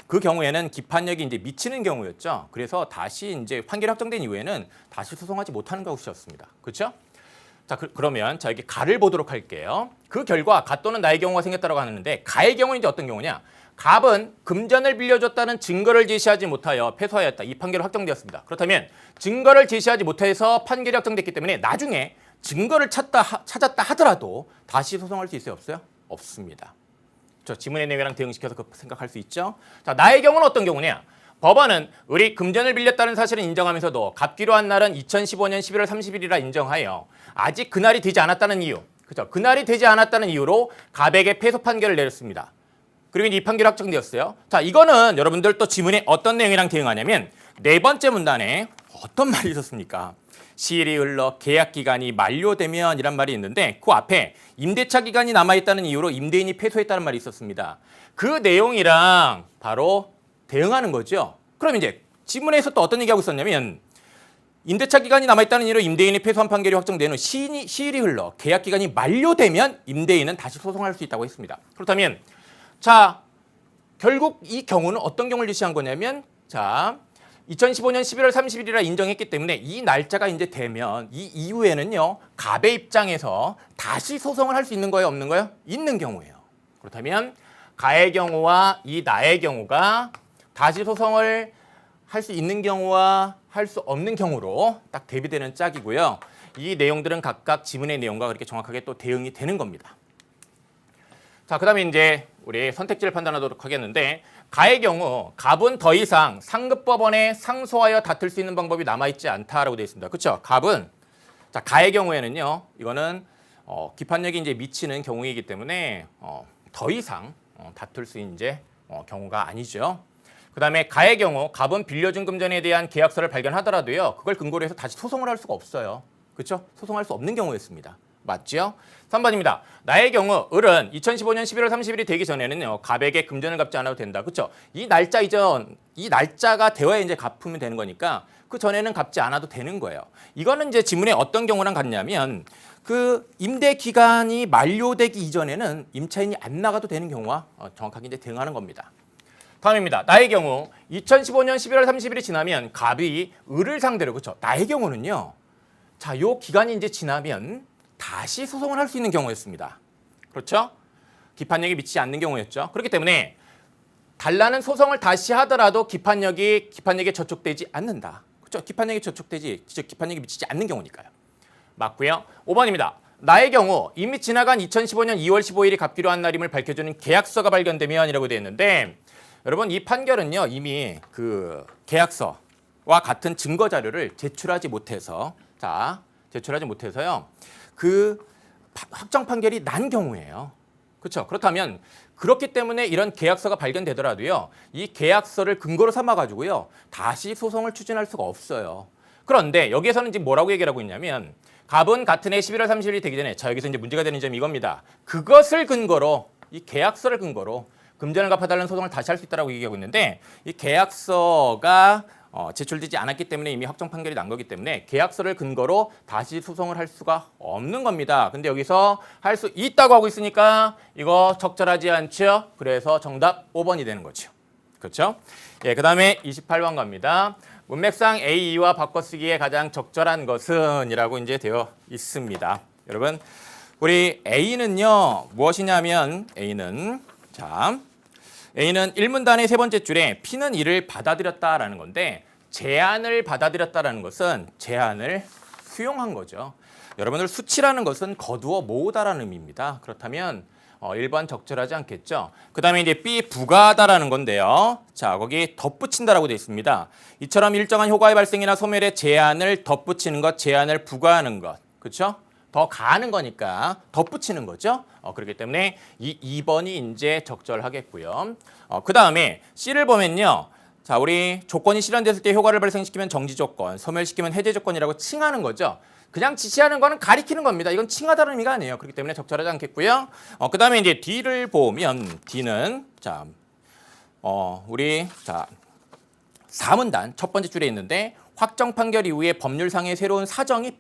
그 경우에는 기판력이 이제 미치는 경우였죠. 그래서 다시 이제 판결이 확정된 이후에는 다시 소송하지 못하는 것이었습니다. 그렇죠? 자, 그러면 자, 여기 가를 보도록 할게요. 그 결과 가 또는 나의 경우가 생겼다고 하는데, 가의 경우는 이제 어떤 경우냐? 갑은 금전을 빌려줬다는 증거를 제시하지 못하여 패소하였다. 이 판결이 확정되었습니다. 그렇다면 증거를 제시하지 못해서 판결이 확정됐기 때문에 나중에 증거를 찾았다 하더라도 다시 소송할 수 있어요? 없어요? 없습니다. 저 지문의 내용이랑 대응시켜서 생각할 수 있죠. 자, 나의 경우는 어떤 경우냐? 법원은 을이 금전을 빌렸다는 사실을 인정하면서도 갚기로 한 날은 2015년 11월 30일이라 인정하여 아직 그날이 되지 않았다는 이유, 그죠? 그날이 되지 않았다는 이유로 갑에게 패소 판결을 내렸습니다. 그리고 이 판결이 확정되었어요. 자, 이거는 여러분들 또 지문에 어떤 내용이랑 대응하냐면 네 번째 문단에 어떤 말이 있었습니까? 시일이 흘러 계약 기간이 만료되면 이란 말이 있는데, 그 앞에 임대차 기간이 남아있다는 이유로 임대인이 패소했다는 말이 있었습니다. 그 내용이랑 바로 대응하는 거죠. 그럼 이제 지문에서 또 어떤 얘기하고 있었냐면, 임대차 기간이 남아있다는 이유로 임대인이 패소한 판결이 확정되는 시일이 흘러 계약 기간이 만료되면 임대인은 다시 소송할 수 있다고 했습니다. 그렇다면 자, 결국 이 경우는 어떤 경우를 제시한 거냐면, 자, 2015년 11월 30일이라 인정했기 때문에 이 날짜가 이제 되면 이 이후에는요, 갑의 입장에서 다시 소송을 할 수 있는 거예요? 없는 거예요? 있는 경우예요. 그렇다면 가의 경우와 이 나의 경우가 다시 소송을 할 수 있는 경우와 할 수 없는 경우로 딱 대비되는 짝이고요. 이 내용들은 각각 지문의 내용과 그렇게 정확하게 또 대응이 되는 겁니다. 자, 그 다음에 이제 우리 선택지를 판단하도록 하겠는데, 가의 경우 갑은 더 이상 상급법원에 상소하여 다툴 수 있는 방법이 남아있지 않다라고 되어 있습니다. 그렇죠? 갑은, 자, 가의 경우에는요, 이거는 기판력이 이제 미치는 경우이기 때문에 더 이상 다툴 수 있는 경우가 아니죠. 그 다음에 가의 경우 갑은 빌려준 금전에 대한 계약서를 발견하더라도요, 그걸 근거로 해서 다시 소송을 할 수가 없어요. 그렇죠? 소송할 수 없는 경우였습니다. 맞죠? 3번입니다. 나의 경우 을은 2015년 11월 30일이 되기 전에는요, 갑에게 금전을 갚지 않아도 된다. 그렇죠? 이 날짜가 되어야 이제 갚으면 되는 거니까 그 전에는 갚지 않아도 되는 거예요. 이거는 이제 지문에 어떤 경우랑 같냐면, 그 임대 기간이 만료되기 이전에는 임차인이 안 나가도 되는 경우와 정확하게 이제 대응하는 겁니다. 다음입니다. 나의 경우 2015년 11월 30일이 지나면 갑이 을을 상대로, 그렇죠? 나의 경우는요, 자, 요 기간이 이제 지나면 다시 소송을 할 수 있는 경우였습니다. 그렇죠? 기판력이 미치지 않는 경우였죠. 그렇기 때문에 달라는 소송을 다시 하더라도 기판력에 저촉되지 않는다. 그렇죠? 기판력이 미치지 않는 경우니까요. 맞고요. 5번입니다. 나의 경우 이미 지나간 2015년 2월 15일이 갚기로 한 날임을 밝혀주는 계약서가 발견되면이라고 되어 있는데, 여러분 이 판결은요, 이미 그 계약서와 같은 증거 자료를 제출하지 못해서요, 그 확정 판결이 난 경우예요. 그렇죠? 그렇다면 그렇기 때문에 이런 계약서가 발견되더라도요, 이 계약서를 근거로 삼아 가지고요, 다시 소송을 추진할 수가 없어요. 그런데 여기에서는 지금 뭐라고 얘기를 하고 있냐면, 갑은 같은 해 11월 30일이 되기 전에, 자, 여기서 이제 문제가 되는 점이 이겁니다. 그것을 근거로, 이 계약서를 근거로 금전을 갚아달라는 소송을 다시 할 수 있다라고 얘기하고 있는데 이 계약서가 제출되지 않았기 때문에 이미 확정 판결이 난 거기 때문에 계약서를 근거로 다시 소송을 할 수가 없는 겁니다. 근데 여기서 할 수 있다고 하고 있으니까 이거 적절하지 않죠? 그래서 정답 5번이 되는 거죠. 그렇죠? 예, 그다음에 28번 갑니다. 문맥상 A, E와 바꿔쓰기에 가장 적절한 것은 이라고 이제 되어 있습니다. 여러분, 우리 A는요, 무엇이냐면 A는 A는 1문단의 세 번째 줄에 P는 이를 받아들였다라는 건데 제안을 받아들였다라는 것은 제안을 수용한 거죠. 여러분들 수치라는 것은 거두어 모으다라는 의미입니다. 그렇다면 1번 적절하지 않겠죠. 그 다음에 이제 B 부가하다라는 건데요. 자, 거기 덧붙인다라고 되어 있습니다. 이처럼 일정한 효과의 발생이나 소멸의 제한을 덧붙이는 것, 제한을 부가하는 것. 그렇죠? 더 가하는 거니까 덧붙이는 거죠. 그렇기 때문에 이 2번이 이제 적절하겠고요. 그 다음에 C를 보면요. 자, 우리 조건이 실현됐을 때 효과를 발생시키면 정지 조건, 소멸시키면 해제 조건이라고 칭하는 거죠. 그냥 지시하는 거는 가리키는 겁니다. 이건 칭하다는 의미가 아니에요. 그렇기 때문에 적절하지 않겠고요. 그 다음에 이제 D를 보면 D는 자, 우리 자 4문단 첫 번째 줄에 있는데 확정 판결 이후에 법률상의 새로운 사정이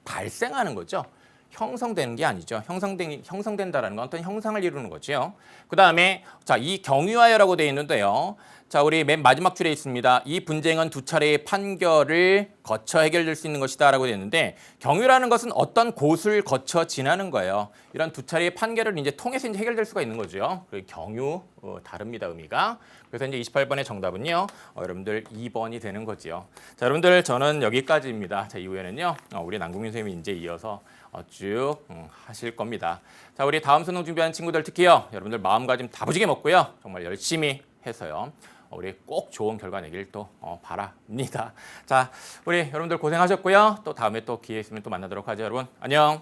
발생하는 거죠. 형성되는 게 아니죠. 형성된다라는 건 어떤 형상을 이루는 거죠. 그 다음에 자, 이 경유하여라고 되어 있는데요. 자, 우리 맨 마지막 줄에 있습니다. 이 분쟁은 두 차례의 판결을 거쳐 해결될 수 있는 것이다라고 되어 있는데 경유라는 것은 어떤 곳을 거쳐 지나는 거예요. 이런 두 차례의 판결을 이제 통해서 이제 해결될 수가 있는 거죠. 경유 다릅니다, 의미가. 그래서 이제 28번의 정답은요. 여러분들 2번이 되는 거지요. 자, 여러분들 저는 여기까지입니다. 자, 이후에는요. 우리 남궁민 선생님이 이제 이어서 쭉 하실 겁니다. 자, 우리 다음 수능 준비하는 친구들 특히요. 여러분들 마음가짐 다부지게 먹고요. 정말 열심히 해서요. 우리 꼭 좋은 결과 내길 또 바랍니다. 자, 우리 여러분들 고생하셨고요. 또 다음에 또 기회 있으면 또 만나도록 하죠. 여러분 안녕.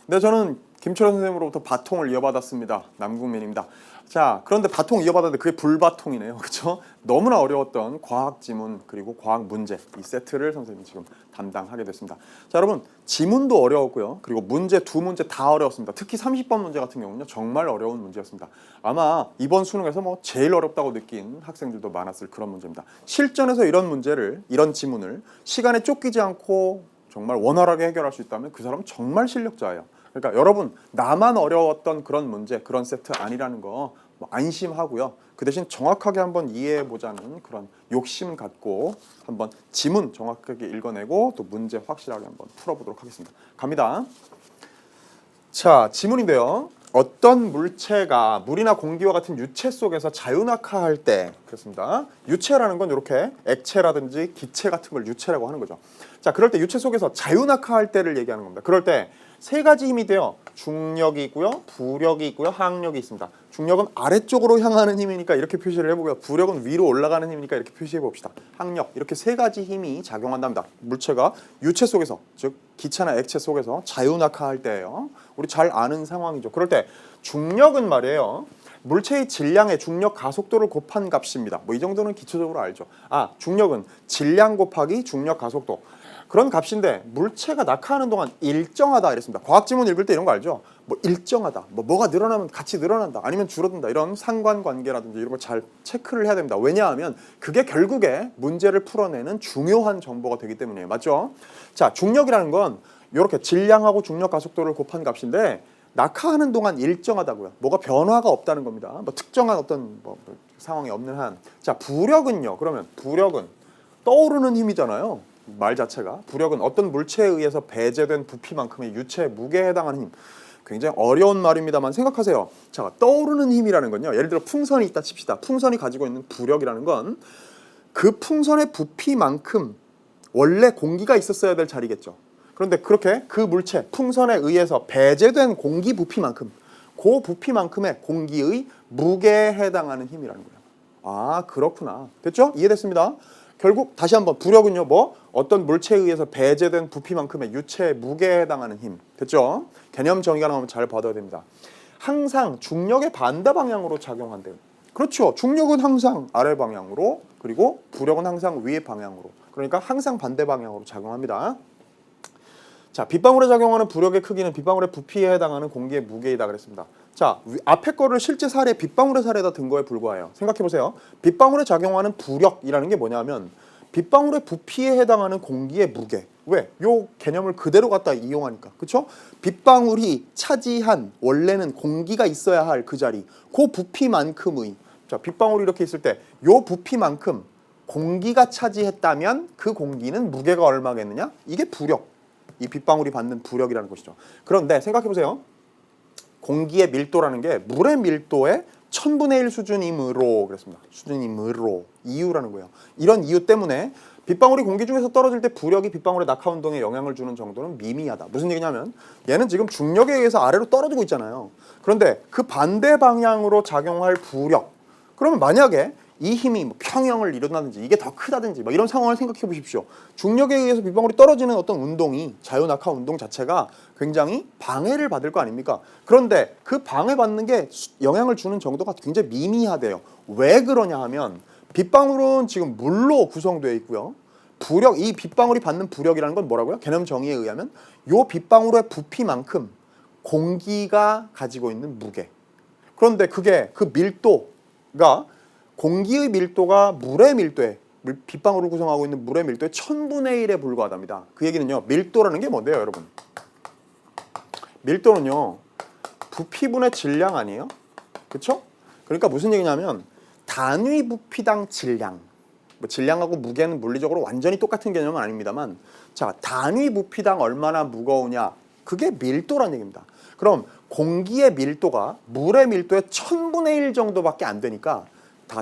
네, 저는 김철원 선생님으로부터 바통을 이어받았습니다. 남궁민입니다. 자, 그런데 바통 이어받았는데 그게 불바통이네요. 그렇죠? 너무나 어려웠던 과학 지문 그리고 과학 문제 이 세트를 선생님이 지금 담당하게 됐습니다. 자, 여러분 지문도 어려웠고요. 그리고 문제 두 문제 다 어려웠습니다. 특히 30번 문제 같은 경우는요. 정말 어려운 문제였습니다. 아마 이번 수능에서 뭐 제일 어렵다고 느낀 학생들도 많았을 그런 문제입니다. 실전에서 이런 지문을 시간에 쫓기지 않고 정말 원활하게 해결할 수 있다면 그 사람은 정말 실력자예요. 그러니까 여러분 나만 어려웠던 그런 문제, 그런 세트 아니라는 거 안심하고요. 그 대신 정확하게 한번 이해해보자는 그런 욕심 갖고 한번 지문 정확하게 읽어내고 또 문제 확실하게 한번 풀어보도록 하겠습니다. 갑니다. 자, 지문인데요. 어떤 물체가 물이나 공기와 같은 유체 속에서 자유낙하할 때 그렇습니다. 유체라는 건 이렇게 액체라든지 기체 같은 걸 유체라고 하는 거죠. 자, 그럴 때 유체 속에서 자유낙하할 때를 얘기하는 겁니다. 그럴 때 세 가지 힘이 돼요. 중력이 있고요, 부력이 있고요, 항력이 있습니다. 중력은 아래쪽으로 향하는 힘이니까 이렇게 표시를 해보고요. 부력은 위로 올라가는 힘이니까 이렇게 표시해 봅시다. 항력 이렇게 세 가지 힘이 작용한답니다. 물체가 유체 속에서 즉 기체나 액체 속에서 자유낙하할 때예요. 우리 잘 아는 상황이죠. 그럴 때 중력은 말이에요. 물체의 질량의 중력 가속도를 곱한 값입니다. 뭐 이 정도는 기초적으로 알죠. 중력은 질량 곱하기 중력 가속도. 그런 값인데 물체가 낙하하는 동안 일정하다 이랬습니다. 과학 지문 읽을 때 이런 거 알죠? 뭐 일정하다, 뭐가 늘어나면 같이 늘어난다, 아니면 줄어든다 이런 상관관계라든지 이런 걸 잘 체크를 해야 됩니다. 왜냐하면 그게 결국에 문제를 풀어내는 중요한 정보가 되기 때문이에요. 맞죠? 자, 중력이라는 건 이렇게 질량하고 중력 가속도를 곱한 값인데 낙하하는 동안 일정하다고요. 뭐가 변화가 없다는 겁니다. 뭐 특정한 어떤 상황이 없는 한. 자, 부력은요. 그러면 부력은 떠오르는 힘이잖아요. 말 자체가. 부력은 어떤 물체에 의해서 배제된 부피만큼의 유체 무게에 해당하는 힘. 굉장히 어려운 말입니다만 생각하세요. 자, 떠오르는 힘이라는 건요. 예를 들어 풍선이 있다 칩시다. 풍선이 가지고 있는 부력이라는 건 그 풍선의 부피만큼 원래 공기가 있었어야 될 자리겠죠. 그런데 그렇게 그 물체, 풍선에 의해서 배제된 공기 부피만큼, 그 부피만큼의 공기의 무게에 해당하는 힘이라는 거예요. 그렇구나. 됐죠? 이해됐습니다. 결국 다시 한번 부력은요. 어떤 물체에 의해서 배제된 부피만큼의 유체의 무게에 해당하는 힘. 됐죠? 개념 정의가 나오면 잘 받아야 됩니다. 항상 중력의 반대 방향으로 작용한대요. 그렇죠. 중력은 항상 아래 방향으로, 그리고 부력은 항상 위의 방향으로. 그러니까 항상 반대 방향으로 작용합니다. 자, 빗방울에 작용하는 부력의 크기는 빗방울의 부피에 해당하는 공기의 무게이다 그랬습니다. 자, 앞에 거를 실제 사례, 빗방울의 사례에다 든 거에 불과해요. 생각해 보세요. 빗방울에 작용하는 부력이라는 게 뭐냐면 빗방울의 부피에 해당하는 공기의 무게. 왜? 요 개념을 그대로 갖다 이용하니까. 그쵸? 빗방울이 차지한 원래는 공기가 있어야 할 그 자리, 그 부피만큼의, 자, 빗방울이 이렇게 있을 때 요 부피만큼 공기가 차지했다면 그 공기는 무게가 얼마겠느냐? 이게 부력. 이 빗방울이 받는 부력이라는 것이죠. 그런데 생각해 보세요. 공기의 밀도라는 게 물의 밀도의 1000분의 1 수준이므로 그랬습니다. 수준이므로. 이유라는 거예요. 이런 이유 때문에 빗방울이 공기 중에서 떨어질 때 부력이 빗방울의 낙하 운동에 영향을 주는 정도는 미미하다. 무슨 얘기냐면 얘는 지금 중력에 의해서 아래로 떨어지고 있잖아요. 그런데 그 반대 방향으로 작용할 부력. 그러면 만약에 이 힘이 뭐 평형을 이룬다든지 이게 더 크다든지 뭐 이런 상황을 생각해 보십시오. 중력에 의해서 빗방울이 떨어지는 어떤 운동이 자유낙하 운동 자체가 굉장히 방해를 받을 거 아닙니까? 그런데 그 방해받는 게 영향을 주는 정도가 굉장히 미미하대요. 왜 그러냐 하면 빗방울은 지금 물로 구성되어 있고요. 부력, 이 빗방울이 받는 부력이라는 건 뭐라고요? 개념 정의에 의하면 요 빗방울의 부피만큼 공기가 가지고 있는 무게. 그런데 그게 그 밀도가 공기의 밀도가 물의 밀도에 빗방울을 구성하고 있는 물의 밀도의 1000분의 1에 불과하답니다. 그 얘기는요. 밀도라는 게 뭔데요, 여러분? 밀도는요. 부피분의 질량 아니에요? 그렇죠? 그러니까 무슨 얘기냐면 단위 부피당 질량. 뭐 질량하고 무게는 물리적으로 완전히 똑같은 개념은 아닙니다만 자, 단위 부피당 얼마나 무거우냐. 그게 밀도라는 얘기입니다. 그럼 공기의 밀도가 물의 밀도의 1000분의 1 정도밖에 안 되니까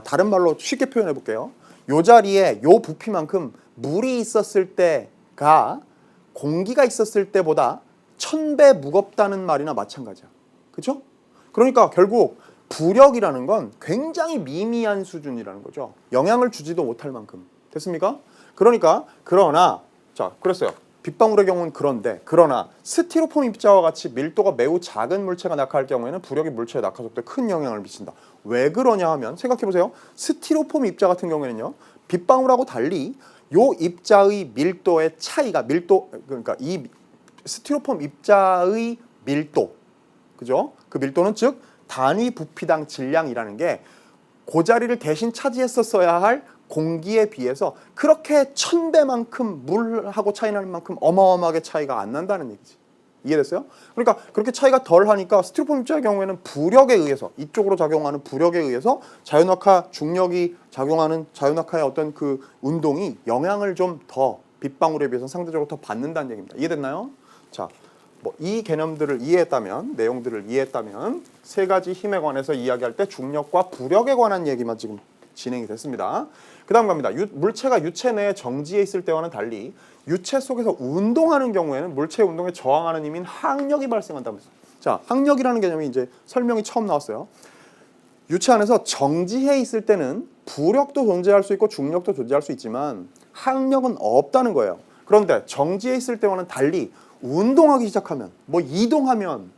다른 말로 쉽게 표현해 볼게요. 요 자리에 요 부피만큼 물이 있었을 때가 공기가 있었을 때보다 1000배 무겁다는 말이나 마찬가지야. 그렇죠? 그러니까 결국 부력이라는 건 굉장히 미미한 수준이라는 거죠. 영향을 주지도 못할 만큼. 됐습니까? 그러나 자, 그랬어요. 빗방울의 경우는 그러나 스티로폼 입자와 같이 밀도가 매우 작은 물체가 낙하할 경우에는 부력이 물체의 낙하 속도에 큰 영향을 미친다. 왜 그러냐 하면 생각해 보세요. 스티로폼 입자 같은 경우에는요. 빗방울하고 달리 요 입자의 밀도의 차이가 그러니까 이 스티로폼 입자의 밀도. 그죠? 그 밀도는 즉 단위 부피당 질량이라는 게 그 자리를 대신 차지했었어야 할 공기에 비해서 그렇게 1000배만큼 물하고 차이 나는 만큼 어마어마하게 차이가 안 난다는 얘기지. 이해됐어요? 그러니까 그렇게 차이가 덜 하니까 스티로폼 입자의 경우에는 부력에 의해서 이쪽으로 작용하는 부력에 의해서 자유낙하 중력이 작용하는 자유낙하의 어떤 그 운동이 영향을 좀 더 빗방울에 비해서 상대적으로 더 받는다는 얘기입니다. 이해됐나요? 자, 뭐 이 개념들을 이해했다면 내용들을 이해했다면 세 가지 힘에 관해서 이야기할 때 중력과 부력에 관한 얘기만 지금 진행이 됐습니다. 그 다음 갑니다. 물체가 유체 내에 정지해 있을 때와는 달리 유체 속에서 운동하는 경우에는 물체의 운동에 저항하는 힘인 항력이 발생한다면서. 자, 항력이라는 개념이 이제 설명이 처음 나왔어요. 유체 안에서 정지해 있을 때는 부력도 존재할 수 있고 중력도 존재할 수 있지만 항력은 없다는 거예요. 그런데 정지해 있을 때와는 달리 운동하기 시작하면 뭐 이동하면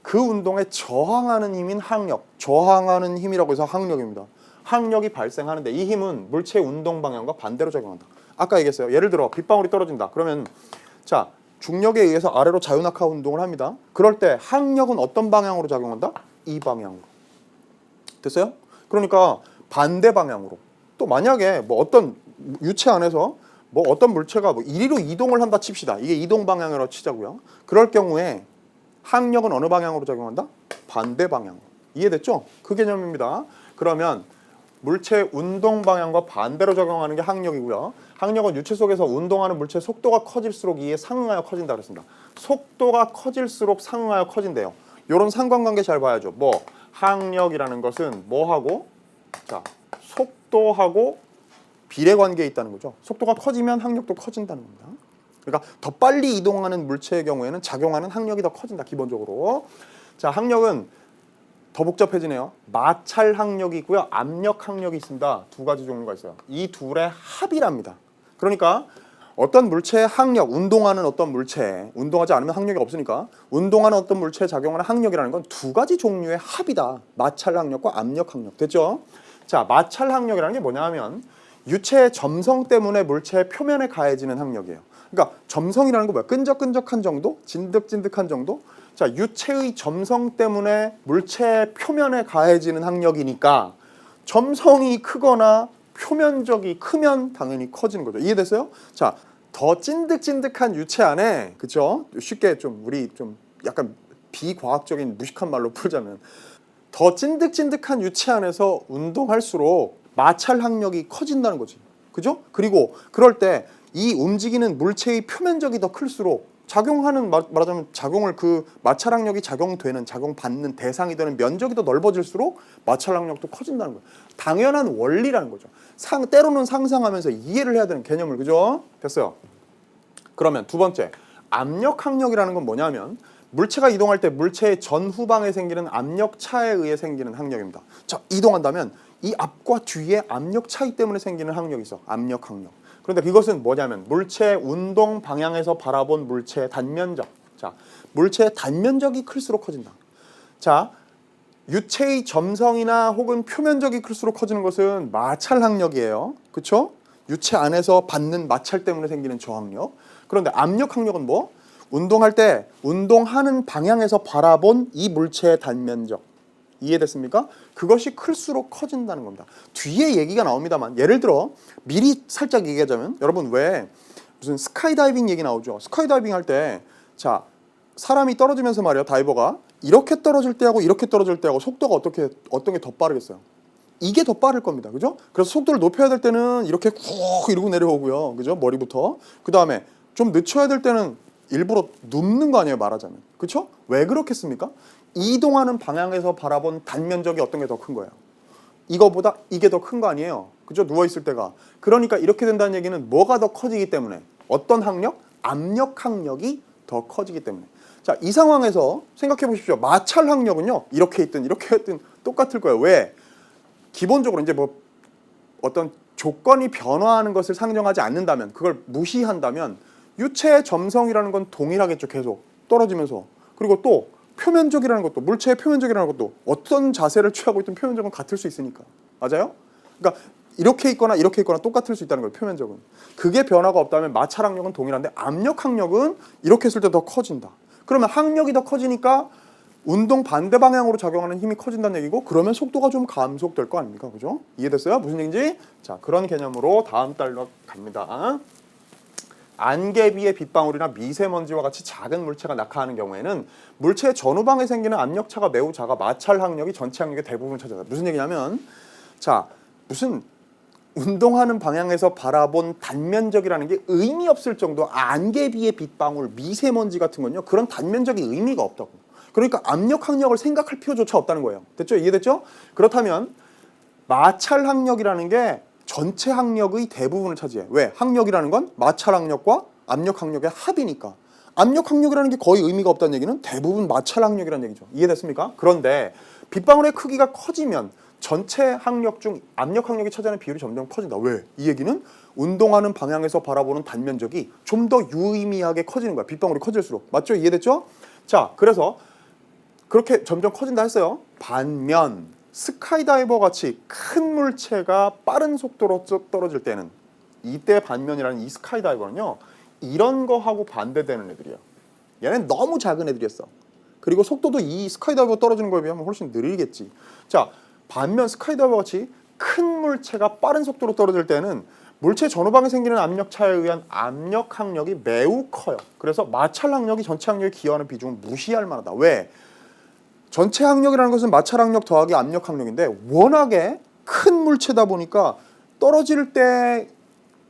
그 운동에 저항하는 힘인 항력, 저항하는 힘이라고 해서 항력입니다. 항력이 발생하는데 이 힘은 물체의 운동 방향과 반대로 작용한다. 아까 얘기했어요. 예를 들어 빗방울이 떨어진다. 그러면 자, 중력에 의해서 아래로 자유낙하 운동을 합니다. 그럴 때 항력은 어떤 방향으로 작용한다? 이 방향으로. 됐어요? 그러니까 반대 방향으로. 또 만약에 뭐 어떤 유체 안에서 뭐 어떤 물체가 뭐 이리로 이동을 한다 칩시다. 이게 이동 방향으로 치자고요. 그럴 경우에 항력은 어느 방향으로 작용한다? 반대 방향으로. 이해됐죠? 그 개념입니다. 그러면 물체의 운동 방향과 반대로 작용하는 게 항력이고요. 항력은 유체 속에서 운동하는 물체의 속도가 커질수록 이에 상응하여 커진다 그랬습니다. 속도가 커질수록 상응하여 커진대요. 이런 상관관계 잘 봐야죠. 뭐 항력이라는 것은 뭐하고 자, 속도하고 비례관계에 있다는 거죠. 속도가 커지면 항력도 커진다는 겁니다. 그러니까 더 빨리 이동하는 물체의 경우에는 작용하는 항력이 더 커진다. 기본적으로. 자, 항력은 더 복잡해지네요. 마찰 항력이 있고요. 압력 항력이 있습니다. 두 가지 종류가 있어요. 이 둘의 합이랍니다. 그러니까 어떤 물체의 항력, 운동하는 어떤 물체, 운동하지 않으면 항력이 없으니까 운동하는 어떤 물체에 작용하는 항력이라는 건 두 가지 종류의 합이다. 마찰 항력과 압력 항력. 됐죠? 자, 마찰 항력이라는 게 뭐냐 하면 유체의 점성 때문에 물체의 표면에 가해지는 항력이에요. 그러니까 점성이라는 거 뭐야? 끈적끈적한 정도? 진득진득한 정도? 자, 유체의 점성 때문에 물체 표면에 가해지는 항력이니까 점성이 크거나 표면적이 크면 당연히 커지는 거죠. 이해됐어요? 자, 더 찐득찐득한 유체 안에, 그쵸? 쉽게 좀 우리 좀 약간 비과학적인 무식한 말로 풀자면 더 찐득찐득한 유체 안에서 운동할수록 마찰 항력이 커진다는 거지. 그죠? 그리고 그럴 때 이 움직이는 물체의 표면적이 더 클수록 작용하는 말하자면 작용을 그 마찰 항력이 작용되는 작용받는 대상이 되는 면적이 더 넓어질수록 마찰 항력도 커진다는 거예요. 당연한 원리라는 거죠. 때로는 상상하면서 이해를 해야 되는 개념을. 그죠? 됐어요. 그러면 두 번째, 압력 항력이라는 건 뭐냐면 물체가 이동할 때 물체의 전후방에 생기는 압력 차에 의해 생기는 항력입니다. 자, 이동한다면 이 앞과 뒤에 압력 차이 때문에 생기는 항력이 있어. 압력 항력. 그런데 그것은 뭐냐면 물체의 운동 방향에서 바라본 물체의 단면적. 자, 물체의 단면적이 클수록 커진다. 자, 유체의 점성이나 혹은 표면적이 클수록 커지는 것은 마찰 항력이에요. 그렇죠? 유체 안에서 받는 마찰 때문에 생기는 저항력. 그런데 압력 항력은 뭐? 운동할 때 운동하는 방향에서 바라본 이 물체의 단면적. 이해됐습니까? 그것이 클수록 커진다는 겁니다. 뒤에 얘기가 나옵니다만 예를 들어 미리 살짝 얘기하자면 여러분 왜 무슨 스카이다이빙 얘기 나오죠? 스카이다이빙 할 때 자, 사람이 떨어지면서 말이야, 다이버가 이렇게 떨어질 때하고 이렇게 떨어질 때하고 속도가 어떤 게 더 빠르겠어요? 이게 더 빠를 겁니다. 그죠? 그래서 속도를 높여야 될 때는 이렇게 쿡 이러고 내려오고요. 그죠? 머리부터. 그다음에 좀 늦춰야 될 때는 일부러 눕는 거 아니에요, 말하자면. 그렇죠? 왜 그렇겠습니까? 이동하는 방향에서 바라본 단면적이 어떤 게 더 큰 거예요? 이거보다 이게 더 큰 거 아니에요? 그죠? 누워 있을 때가. 그러니까 이렇게 된다는 얘기는 뭐가 더 커지기 때문에 어떤 항력? 압력 항력이 더 커지기 때문에. 자, 이 상황에서 생각해 보십시오. 마찰 항력은요. 이렇게 있든 이렇게 있든 똑같을 거예요. 왜? 기본적으로 이제 뭐 어떤 조건이 변화하는 것을 상정하지 않는다면, 그걸 무시한다면 유체의 점성이라는 건 동일하겠죠. 계속 떨어지면서. 그리고 또 표면적이라는 것도, 물체의 표면적이라는 것도 어떤 자세를 취하고 있든 표면적은 같을 수 있으니까. 맞아요? 그러니까 이렇게 있거나 이렇게 있거나 똑같을 수 있다는 거예요. 표면적은. 그게 변화가 없다면 마찰 항력은 동일한데 압력 항력은 이렇게 했을 때 더 커진다. 그러면 항력이 더 커지니까 운동 반대 방향으로 작용하는 힘이 커진다는 얘기고, 그러면 속도가 좀 감속될 거 아닙니까? 그죠? 이해됐어요? 무슨 얘기인지? 자, 그런 개념으로 다음 달로 갑니다. 안개비의 빗방울이나 미세먼지와 같이 작은 물체가 낙하하는 경우에는 물체의 전후방에 생기는 압력차가 매우 작아 마찰 항력이 전체 항력의 대부분을 차지한다. 무슨 얘기냐면, 자, 무슨 운동하는 방향에서 바라본 단면적이라는 게 의미 없을 정도, 안개비의 빗방울, 미세먼지 같은 건요, 그런 단면적이 의미가 없다고. 그러니까 압력 항력을 생각할 필요조차 없다는 거예요. 됐죠? 이해됐죠? 그렇다면 마찰 항력이라는 게 전체 항력의 대부분을 차지해. 왜? 항력이라는 건 마찰 항력과 압력 항력의 합이니까. 압력 항력이라는 게 거의 의미가 없다는 얘기는 대부분 마찰 항력이라는 얘기죠. 이해됐습니까? 그런데 빗방울의 크기가 커지면 전체 항력 중 압력 항력이 차지하는 비율이 점점 커진다. 왜? 이 얘기는 운동하는 방향에서 바라보는 단면적이 좀 더 유의미하게 커지는 거야. 빗방울이 커질수록. 맞죠? 이해됐죠? 자, 그래서 그렇게 점점 커진다 했어요. 반면 스카이다이버 같이 큰 물체가 빠른 속도로 떨어질 때는, 이때 반면이라는 이 스카이다이버는요, 이런 거하고 반대되는 애들이야. 얘는 너무 작은 애들이었어. 그리고 속도도 이 스카이다이버 떨어지는 거에 비하면 훨씬 느리겠지. 자, 반면 스카이다이버 같이 큰 물체가 빠른 속도로 떨어질 때는 물체 전후방에 생기는 압력차에 의한 압력 항력이 매우 커요. 그래서 마찰 항력이 전체 항력에 기여하는 비중은 무시할 만하다. 왜? 전체 항력이라는 것은 마찰 항력 더하기 압력 항력인데, 워낙에 큰 물체다 보니까 떨어질 때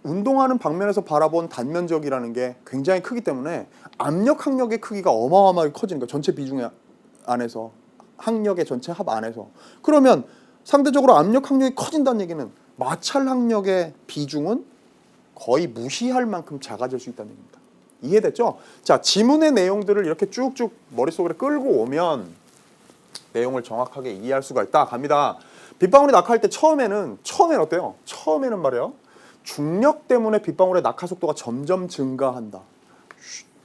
운동하는 방면에서 바라본 단면적이라는 게 굉장히 크기 때문에 압력 항력의 크기가 어마어마하게 커지는 거예요. 전체 비중 안에서, 항력의 전체 합 안에서. 그러면 상대적으로 압력 항력이 커진다는 얘기는 마찰 항력의 비중은 거의 무시할 만큼 작아질 수 있다는 얘기입니다. 이해됐죠? 자, 지문의 내용들을 이렇게 쭉쭉 머릿속에 끌고 오면 내용을 정확하게 이해할 수가 있다. 갑니다. 빗방울이 낙하할 때 처음에는 어때요? 처음에는 말이에요, 중력 때문에 빗방울의 낙하 속도가 점점 증가한다.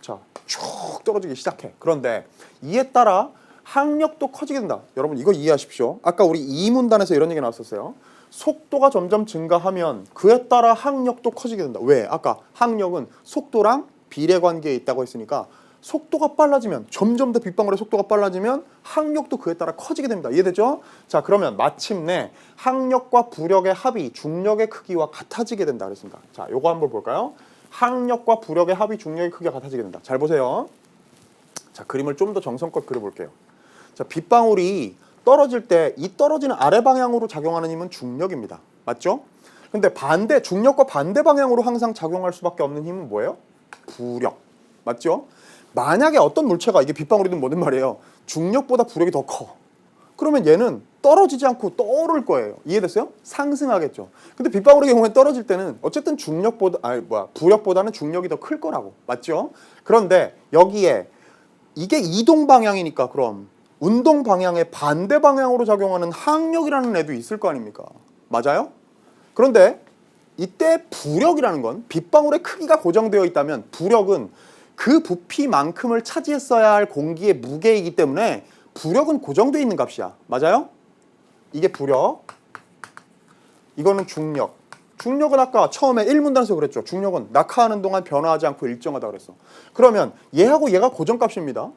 자, 쭉 떨어지기 시작해. 그런데 이에 따라 항력도 커지게 된다. 여러분 이거 이해하십시오. 아까 우리 이문단에서 이런 얘기 나왔었어요. 속도가 점점 증가하면 그에 따라 항력도 커지게 된다. 왜? 아까 항력은 속도랑 비례 관계에 있다고 했으니까 속도가 빨라지면 점점 더 빗방울의 속도가 빨라지면 항력도 그에 따라 커지게 됩니다. 이해되죠? 자, 그러면 마침내 항력과 부력의 합이 중력의 크기와 같아지게 된다 그랬습니다. 자, 요거 한번 볼까요? 항력과 부력의 합이 중력의 크기가 같아지게 된다. 잘 보세요. 자, 그림을 좀 더 정성껏 그려볼게요. 자, 빗방울이 떨어질 때 이 떨어지는 아래 방향으로 작용하는 힘은 중력입니다. 맞죠? 근데 중력과 반대 방향으로 항상 작용할 수밖에 없는 힘은 뭐예요? 부력. 맞죠? 만약에 어떤 물체가, 이게 빗방울이든 뭐든 말이에요, 중력보다 부력이 더 커. 그러면 얘는 떨어지지 않고 떠오를 거예요. 이해됐어요? 상승하겠죠. 근데 빗방울의 경우에 떨어질 때는 어쨌든 부력보다는 중력이 더 클 거라고. 맞죠? 그런데 여기에 이게 이동 방향이니까 그럼 운동 방향의 반대 방향으로 작용하는 항력이라는 애도 있을 거 아닙니까? 맞아요? 그런데 이때 부력이라는 건 빗방울의 크기가 고정되어 있다면 부력은 그 부피만큼을 차지했어야 할 공기의 무게이기 때문에 부력은 고정되어 있는 값이야. 맞아요? 이게 부력, 이거는 중력. 중력은 아까 처음에 1문단에서 그랬죠. 중력은 낙하하는 동안 변화하지 않고 일정하다 그랬어. 그러면 얘하고 얘가 고정값입니다.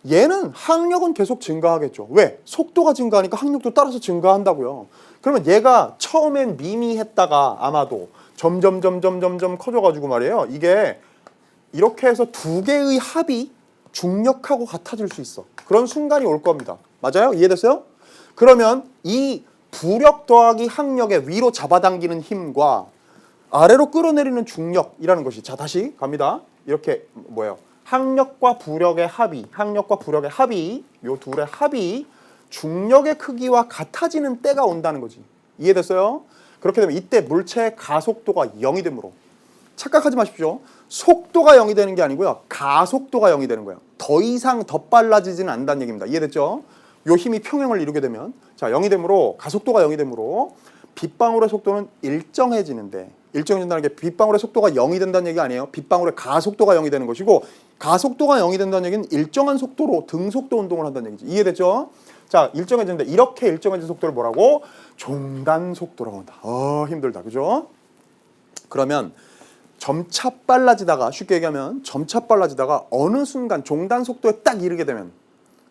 얘는 항력은 계속 증가하겠죠. 왜? 속도가 증가하니까 항력도 따라서 증가한다고요. 그러면 얘가 처음엔 미미했다가 아마도 점점 커져가지고 말이에요. 이게 이렇게 해서 두 개의 합이 중력하고 같아질 수 있어. 그런 순간이 올 겁니다. 맞아요? 이해됐어요? 그러면 이 부력 더하기 항력의 위로 잡아당기는 힘과 아래로 끌어내리는 중력이라는 것이, 자 다시 갑니다. 이렇게 뭐예요? 항력과 부력의 합이 요 둘의 합이 중력의 크기와 같아지는 때가 온다는 거지. 이해됐어요? 그렇게 되면 이때 물체의 가속도가 0이 되므로, 착각하지 마십시오. 속도가 0이 되는 게 아니고요. 가속도가 0이 되는 거예요. 더 이상 더 빨라지지는 않는다는 얘기입니다. 이해됐죠? 요 힘이 평형을 이루게 되면, 자 0이 되므로, 가속도가 0이 되므로 빗방울의 속도는 일정해지는데, 일정해진다는 게 빗방울의 속도가 0이 된다는 얘기가 아니에요. 빗방울의 가속도가 0이 되는 것이고, 가속도가 0이 된다는 얘기는 일정한 속도로 등속도 운동을 한다는 얘기지. 이해됐죠? 자, 일정해지는데 이렇게 일정해진 속도를 뭐라고? 종단 속도라고 한다. 힘들다. 그죠? 그러면 점차 빨라지다가, 쉽게 얘기하면 점차 빨라지다가 어느 순간 종단 속도에 딱 이르게 되면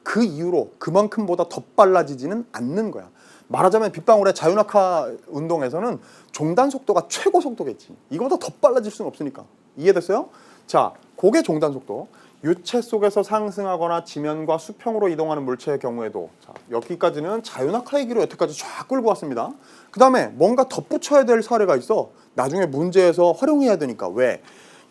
그 이후로 그만큼보다 더 빨라지지는 않는 거야. 말하자면 빗방울의 자유낙하 운동에서는 종단 속도가 최고 속도겠지. 이거보다 더 빨라질 수는 없으니까. 이해됐어요? 자, 그게 종단 속도. 유체 속에서 상승하거나 지면과 수평으로 이동하는 물체의 경우에도, 자, 여기까지는 자유낙하 얘기로 여태까지 쫙 끌고 왔습니다. 그 다음에 뭔가 덧붙여야 될 사례가 있어. 나중에 문제에서 활용해야 되니까. 왜?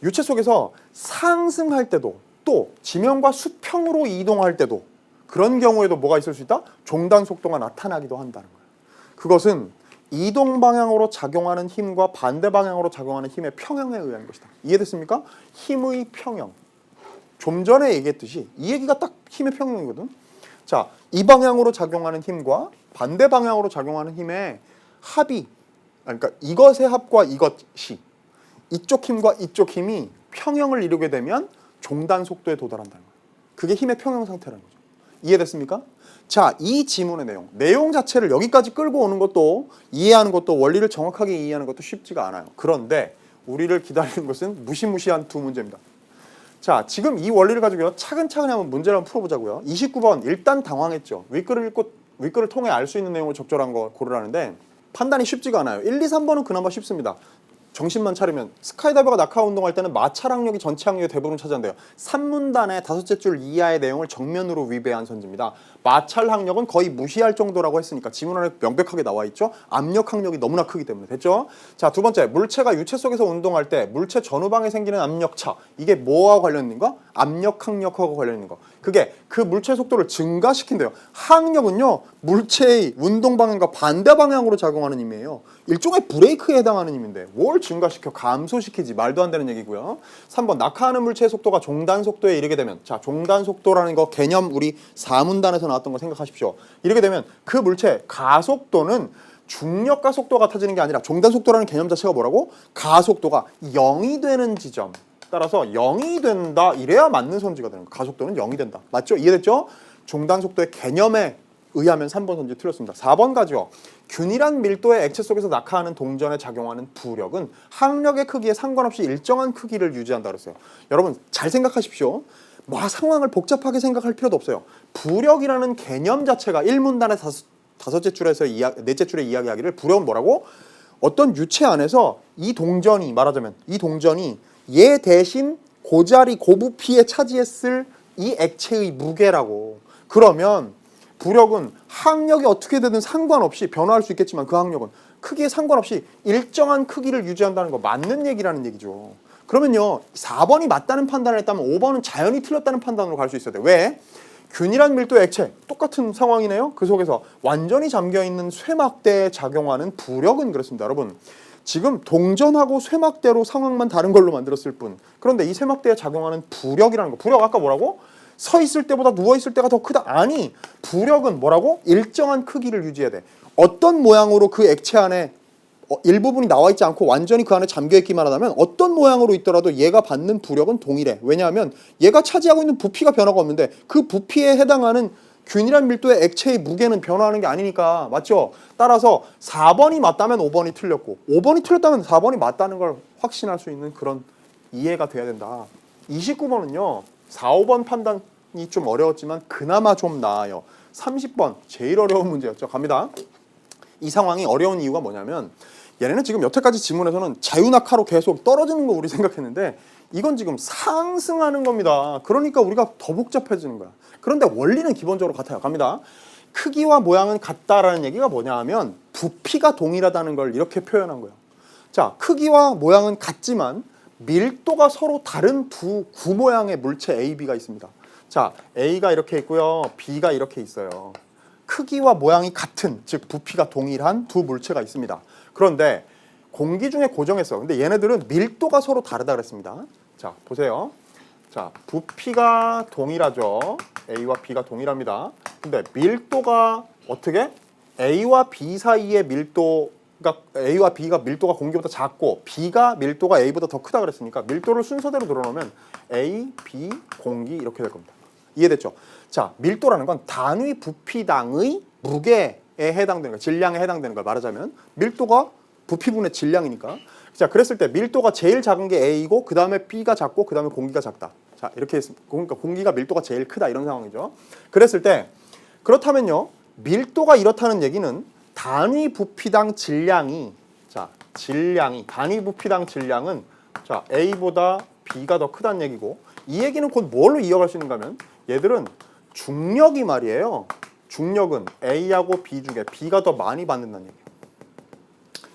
유체 속에서 상승할 때도, 또 지면과 수평으로 이동할 때도, 그런 경우에도 뭐가 있을 수 있다? 종단 속도가 나타나기도 한다는 거예요. 그것은 이동 방향으로 작용하는 힘과 반대 방향으로 작용하는 힘의 평형에 의한 것이다. 이해됐습니까? 힘의 평형. 좀 전에 얘기했듯이 이 얘기가 딱 힘의 평형이거든. 자, 이 방향으로 작용하는 힘과 반대 방향으로 작용하는 힘의 합이, 그러니까 이것의 합과 이것이, 이쪽 힘과 이쪽 힘이 평형을 이루게 되면 종단 속도에 도달한다는 거예요. 그게 힘의 평형 상태라는 거죠. 이해됐습니까? 자, 이 지문의 내용 자체를 여기까지 끌고 오는 것도, 이해하는 것도, 원리를 정확하게 이해하는 것도 쉽지가 않아요. 그런데 우리를 기다리는 것은 무시무시한 두 문제입니다. 자, 지금 이 원리를 가지고 차근차근히 한번 문제를 한번 풀어보자고요. 29번 일단 당황했죠. 윗글을 읽고 윗글을 통해 알 수 있는 내용을 적절한 거 고르라는데 판단이 쉽지가 않아요. 1, 2, 3번은 그나마 쉽습니다. 정신만 차리면, 스카이다이버가 낙하 운동할 때는 마찰 항력이 전체 항력의 대부분을 차지한대요. 3문단의 5째 줄 이하의 내용을 정면으로 위배한 선지입니다. 마찰 항력은 거의 무시할 정도라고 했으니까 지문 안에 명백하게 나와 있죠. 압력 항력이 너무나 크기 때문에. 됐죠? 자, 두 번째, 물체가 유체 속에서 운동할 때 물체 전후방에 생기는 압력차, 이게 뭐와 관련 있는 거? 압력 항력하고 관련 있는 거. 그게 그 물체 속도를 증가시킨대요. 항력은요, 물체의 운동 방향과 반대 방향으로 작용하는 힘이에요. 일종의 브레이크에 해당하는 힘인데 뭘 증가시켜? 감소시키지. 말도 안 되는 얘기고요. 3번, 낙하하는 물체의 속도가 종단 속도에 이르게 되면, 자, 종단 속도라는 거 개념 우리 4문단에서 나왔던 거 생각하십시오. 이렇게 되면 그 물체 가속도는 중력과 속도가 같아지는 게 아니라, 종단 속도라는 개념 자체가 뭐라고? 가속도가 0이 되는 지점. 따라서 0이 된다. 이래야 맞는 선지가 되는 거예요. 가속도는 0이 된다. 맞죠? 이해됐죠? 종단 속도의 개념에 의하면 3번 선지 틀렸습니다. 4번 가죠. 균일한 밀도의 액체 속에서 낙하하는 동전에 작용하는 부력은 항력의 크기에 상관없이 일정한 크기를 유지한다 그랬어요. 여러분 잘 생각하십시오. 뭐 상황을 복잡하게 생각할 필요도 없어요. 부력이라는 개념 자체가 1문단의 다섯째 줄에서 넷째 줄에 이야기하기를 부력은 뭐라고? 어떤 유체 안에서 이 동전이 말하자면 이 동전이 얘 대신 고자리 고부피에 차지했을 이 액체의 무게라고. 그러면 부력은 항력이 어떻게 되든 상관없이 변화할 수 있겠지만 그 항력은 크기에 상관없이 일정한 크기를 유지한다는 거 맞는 얘기라는 얘기죠. 그러면요 4번이 맞다는 판단을 했다면 5번은 자연히 틀렸다는 판단으로 갈 수 있어야 돼. 왜? 균일한 밀도의 액체 똑같은 상황이네요. 그 속에서 완전히 잠겨있는 쇠막대에 작용하는 부력은 그렇습니다. 여러분 지금 동전하고 쇠막대로 상황만 다른 걸로 만들었을 뿐 그런데 이 쇠막대에 작용하는 부력이라는 거 부력 아까 뭐라고? 서 있을 때보다 누워 있을 때가 더 크다. 아니 부력은 뭐라고? 일정한 크기를 유지해야 돼. 어떤 모양으로 그 액체 안에 일부분이 나와 있지 않고 완전히 그 안에 잠겨 있기만 하다면 어떤 모양으로 있더라도 얘가 받는 부력은 동일해. 왜냐하면 얘가 차지하고 있는 부피가 변화가 없는데 그 부피에 해당하는 균일한 밀도의 액체의 무게는 변화하는 게 아니니까. 맞죠? 따라서 4번이 맞다면 5번이 틀렸고 5번이 틀렸다면 4번이 맞다는 걸 확신할 수 있는 그런 이해가 돼야 된다. 29번은요 4, 5번 판단이 좀 어려웠지만 그나마 좀 나아요. 30번 제일 어려운 문제였죠. 갑니다. 이 상황이 어려운 이유가 뭐냐면 얘네는 지금 여태까지 지문에서는 자유낙하로 계속 떨어지는 거 우리 생각했는데 이건 지금 상승하는 겁니다. 그러니까 우리가 더 복잡해지는 거야. 그런데 원리는 기본적으로 같아요. 갑니다. 크기와 모양은 같다라는 얘기가 뭐냐 하면 부피가 동일하다는 걸 이렇게 표현한 거예요. 자, 크기와 모양은 같지만 밀도가 서로 다른 두 구모양의 물체 A, B가 있습니다. 자, A가 이렇게 있고요. B가 이렇게 있어요. 크기와 모양이 같은, 즉 부피가 동일한 두 물체가 있습니다. 그런데 공기 중에 고정했어. 근데 얘네들은 밀도가 서로 다르다 그랬습니다. 자, 보세요. 자, 부피가 동일하죠. A와 B가 동일합니다. 근데 밀도가 어떻게? A와 B 사이의 밀도 그러니까 A와 B가 밀도가 공기보다 작고 B가 밀도가 A보다 더 크다 그랬으니까 밀도를 순서대로 늘어놓으면 A, B, 공기 이렇게 될 겁니다. 이해됐죠? 자, 밀도라는 건 단위 부피당의 무게에 해당되는 거, 질량에 해당되는 걸 말하자면 밀도가 부피분의 질량이니까. 자, 그랬을 때 밀도가 제일 작은 게 A이고 그 다음에 B가 작고 그 다음에 공기가 작다. 자, 이렇게 했습니다. 그러니까 공기가 밀도가 제일 크다 이런 상황이죠. 그랬을 때 그렇다면요, 밀도가 이렇다는 얘기는 단위 부피당 질량이 단위 부피당 질량은 자 A보다 B가 더 크다는 얘기고 이 얘기는 곧 뭘로 이어갈 수 있는가 하면 얘들은 중력이 말이에요. 중력은 A하고 B 중에 B가 더 많이 받는다는 얘기예요.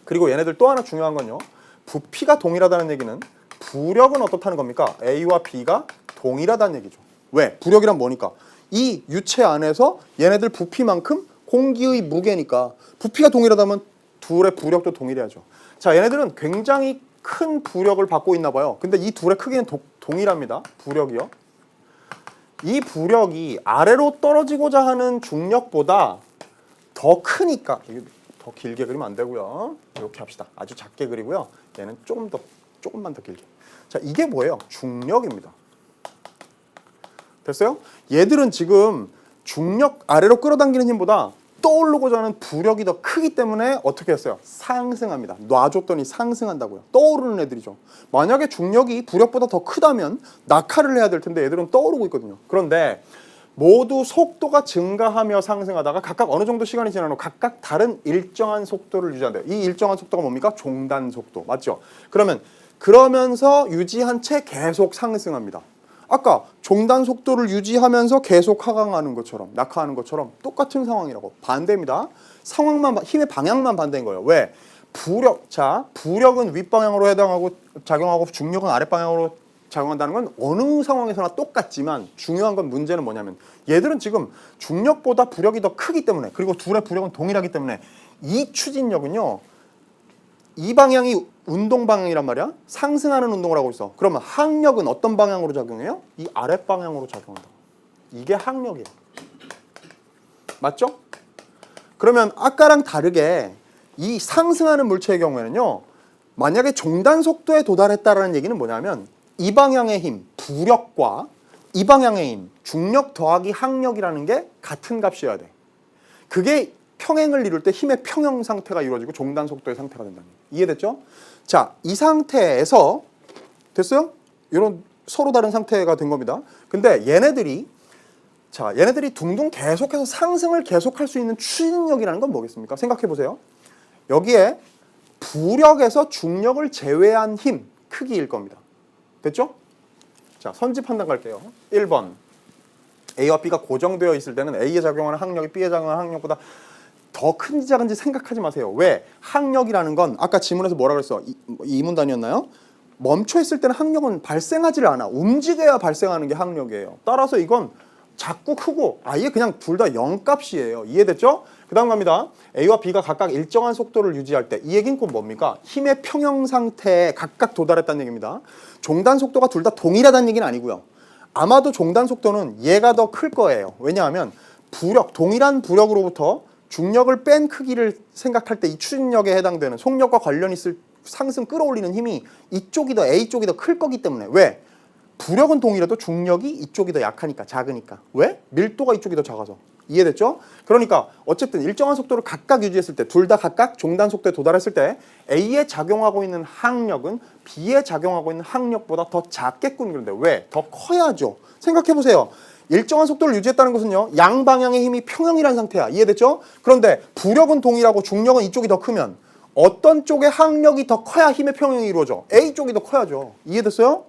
그리고 얘네들 또 하나 중요한 건요. 부피가 동일하다는 얘기는 부력은 어떻다는 겁니까? A와 B가 동일하다는 얘기죠. 왜? 부력이란 뭐니까? 이 유체 안에서 얘네들 부피만큼 공기의 무게니까 부피가 동일하다면 둘의 부력도 동일해야죠. 자, 얘네들은 굉장히 큰 부력을 받고 있나 봐요. 근데 이 둘의 크기는 동일합니다. 부력이요. 이 부력이 아래로 떨어지고자 하는 중력보다 더 크니까 더 길게 그리면 안 되고요. 이렇게 합시다. 아주 작게 그리고요. 얘는 조금만 더 길게. 자, 이게 뭐예요? 중력입니다. 됐어요? 얘들은 지금 중력 아래로 끌어당기는 힘보다 떠오르고자 하는 부력이 더 크기 때문에 어떻게 했어요? 상승합니다. 놔줬더니 상승한다고요. 떠오르는 애들이죠. 만약에 중력이 부력보다 더 크다면 낙하를 해야 될 텐데 얘들은 떠오르고 있거든요. 그런데 모두 속도가 증가하며 상승하다가 각각 어느 정도 시간이 지난 후 각각 다른 일정한 속도를 유지한대요. 이 일정한 속도가 뭡니까? 종단 속도. 맞죠? 그러면서 유지한 채 계속 상승합니다. 아까 종단 속도를 유지하면서 계속 하강하는 것처럼 낙하하는 것처럼 똑같은 상황이라고. 반대입니다. 상황만 힘의 방향만 반대인 거예요. 왜? 부력은 윗방향으로 해당하고 작용하고 중력은 아랫방향으로 작용한다는 건 어느 상황에서나 똑같지만 중요한 건 문제는 뭐냐면 얘들은 지금 중력보다 부력이 더 크기 때문에 그리고 둘의 부력은 동일하기 때문에 이 추진력은요. 이 방향이 운동 방향이란 말이야. 상승하는 운동을 하고 있어. 그러면 항력은 어떤 방향으로 작용해요? 이 아랫방향으로 작용한다. 이게 항력이에요. 맞죠? 그러면 아까랑 다르게 이 상승하는 물체의 경우에는요. 만약에 종단 속도에 도달했다라는 얘기는 뭐냐면 이 방향의 힘, 부력과 이 방향의 힘, 중력 더하기 항력이라는 게 같은 값이어야 돼. 그게 평행을 이룰 때 힘의 평형 상태가 이루어지고 종단 속도의 상태가 된다는 거예요. 이해됐죠? 자, 이 상태에서 됐어요? 이런 서로 다른 상태가 된 겁니다. 근데 얘네들이 둥둥 계속해서 상승을 계속할 수 있는 추진력이라는 건 뭐겠습니까? 생각해 보세요. 여기에 부력에서 중력을 제외한 힘 크기일 겁니다. 됐죠? 자, 선지 판단 갈게요. 1번. A와 B가 고정되어 있을 때는 A에 작용하는 항력이 B에 작용하는 항력보다 더 큰지 작은지 생각하지 마세요. 왜? 항력이라는 건 아까 지문에서 뭐라 그랬어? 이문단이었나요? 멈춰 있을 때는 항력은 발생하지를 않아. 움직여야 발생하는 게 항력이에요. 따라서 이건 작고 크고 아예 그냥 둘 다 0값이에요. 이해됐죠? 그 다음 갑니다. A와 B가 각각 일정한 속도를 유지할 때 이 얘기는 꼭 뭡니까? 힘의 평형 상태에 각각 도달했다는 얘기입니다. 종단 속도가 둘 다 동일하다는 얘기는 아니고요. 아마도 종단 속도는 얘가 더 클 거예요. 왜냐하면 동일한 부력으로부터 중력을 뺀 크기를 생각할 때 이 추진력에 해당되는 속력과 관련 있을 상승 끌어올리는 힘이 이쪽이 더 A 쪽이 더 클 거기 때문에 왜? 부력은 동일해도 중력이 이쪽이 더 약하니까 작으니까. 왜? 밀도가 이쪽이 더 작아서. 이해됐죠? 그러니까 어쨌든 일정한 속도를 각각 유지했을 때 둘 다 각각 종단 속도에 도달했을 때 A에 작용하고 있는 항력은 B에 작용하고 있는 항력보다 더 작겠군. 그런데 왜? 더 커야죠. 생각해보세요. 일정한 속도를 유지했다는 것은요. 양방향의 힘이 평형이라는 상태야. 이해됐죠? 그런데 부력은 동일하고 중력은 이쪽이 더 크면 어떤 쪽의 항력이 더 커야 힘의 평형이 이루어져? A 쪽이 더 커야죠. 이해됐어요?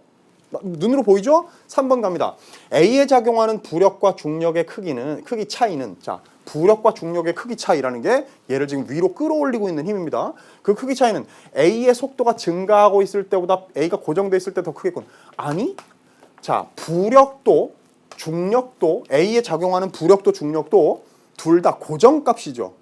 눈으로 보이죠? 3번 갑니다. A에 작용하는 부력과 중력의 크기 차이는 자, 부력과 중력의 크기 차이라는 게 얘를 지금 위로 끌어올리고 있는 힘입니다. 그 크기 차이는 A의 속도가 증가하고 있을 때보다 A가 고정돼 있을 때 더 크겠군. 아니? 자, 부력도 중력도 A에 작용하는 부력도 중력도 둘 다 고정값이죠.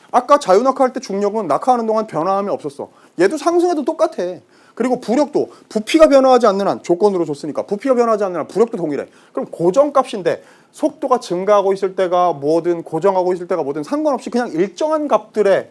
아까 자유낙하할 때 중력은 낙하하는 동안 변화함이 없었어. 얘도 상승해도 똑같아. 그리고 부력도 부피가 변화하지 않는 한 조건으로 줬으니까 부피가 변화하지 않는 한 부력도 동일해. 그럼 고정값인데 속도가 증가하고 있을 때가 뭐든 고정하고 있을 때가 뭐든 상관없이 그냥 일정한 값들의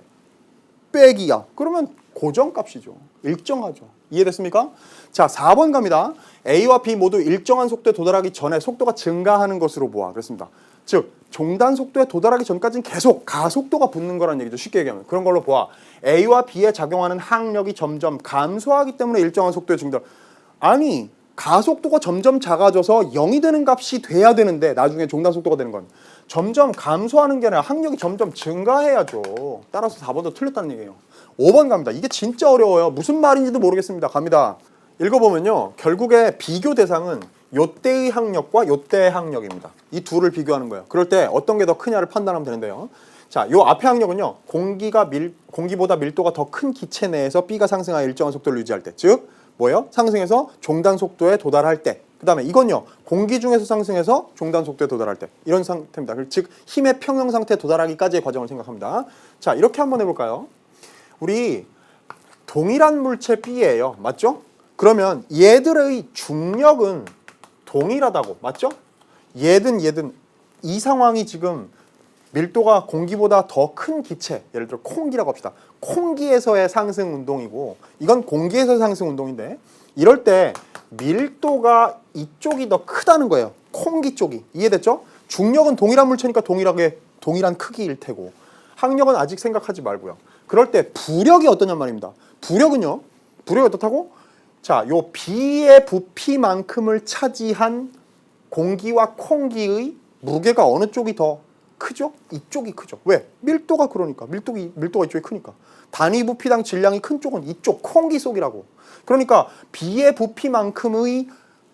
빼기야. 그러면 고정값이죠. 일정하죠. 이해됐습니까? 자, 4번 갑니다. A와 B 모두 일정한 속도에 도달하기 전에 속도가 증가하는 것으로 보아. 그렇습니다. 즉 종단 속도에 도달하기 전까지는 계속 가속도가 붙는 거란 얘기죠. 쉽게 얘기하면. 그런 걸로 보아. A와 B에 작용하는 항력이 점점 감소하기 때문에 일정한 속도에 증가. 아니, 가속도가 점점 작아져서 0이 되는 값이 돼야 되는데 나중에 종단 속도가 되는 건 점점 감소하는 게 아니라 항력이 점점 증가해야죠. 따라서 4번도 틀렸다는 얘기예요. 5번 갑니다. 이게 진짜 어려워요. 무슨 말인지도 모르겠습니다. 갑니다. 읽어보면요. 결국에 비교 대상은 요때의 항력과 요때의 항력입니다. 이 둘을 비교하는 거예요. 그럴 때 어떤 게 더 크냐를 판단하면 되는데요. 자, 요 앞에 항력은요. 공기보다 밀도가 더 큰 기체 내에서 B가 상승하여 일정한 속도를 유지할 때. 즉 뭐예요? 상승해서 종단 속도에 도달할 때. 그 다음에 이건요. 공기 중에서 상승해서 종단 속도에 도달할 때. 이런 상태입니다. 즉 힘의 평형 상태에 도달하기까지의 과정을 생각합니다. 자, 이렇게 한번 해볼까요? 우리 동일한 물체 B예요. 맞죠? 그러면 얘들의 중력은 동일하다고. 맞죠? 얘든 이 상황이 지금 밀도가 공기보다 더 큰 기체, 예를 들어 콩기라고 합시다. 콩기에서의 상승 운동이고 이건 공기에서의 상승 운동인데 이럴 때 밀도가 이쪽이 더 크다는 거예요. 콩기 쪽이. 이해됐죠? 중력은 동일한 물체니까 동일한 크기일 테고 항력은 아직 생각하지 말고요. 그럴 때 부력이 어떠냔 말입니다. 부력이 어떻다고? 자, 요 B의 부피만큼을 차지한 공기와 콩기의 무게가 어느 쪽이 더 크죠? 이쪽이 크죠. 왜? 밀도가 그러니까. 밀도가 이쪽이 크니까. 단위 부피당 질량이 큰 쪽은 이쪽 콩기 속이라고. 그러니까 B의 부피만큼의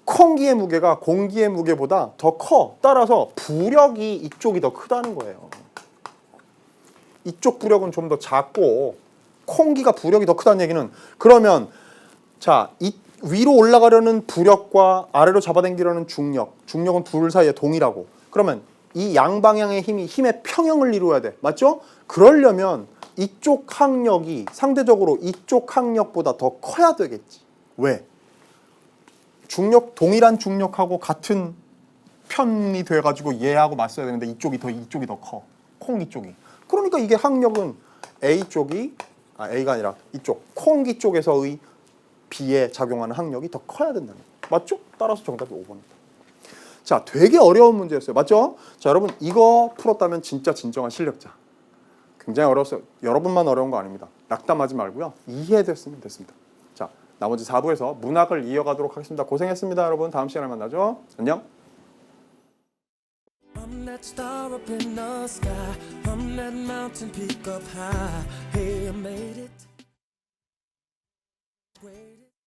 콩기의 무게가 공기의 무게보다 더 커. 따라서 부력이 이쪽이 더 크다는 거예요. 이쪽 부력은 좀 더 작고 콩기가 부력이 더 크다는 얘기는 그러면 자, 이 위로 올라가려는 부력과 아래로 잡아당기려는 중력은 둘 사이에 동일하고 그러면 이 양방향의 힘의 평형을 이루어야 돼. 맞죠? 그러려면 이쪽 항력이 상대적으로 이쪽 항력보다 더 커야 되겠지. 왜? 동일한 중력하고 같은 편이 돼가지고 얘하고 맞서야 되는데 이쪽이 더 커. 콩기 쪽이. 그러니까 이게 항력은 A가 아니라 이쪽 콩기 쪽에서의 B에 작용하는 항력이 더 커야 된다는 거예요. 맞죠? 따라서 정답이 5번입니다. 자, 되게 어려운 문제였어요. 맞죠? 자, 여러분 이거 풀었다면 진짜 진정한 실력자. 굉장히 어려웠어요. 여러분만 어려운 거 아닙니다. 낙담하지 말고요. 이해됐으면 됐습니다. 자, 나머지 4부에서 문학을 이어가도록 하겠습니다. 고생했습니다, 여러분. 다음 시간에 만나죠. 안녕. I'm that star up in the sky. I'm that mountain peak up high. Hey, I made it. Great.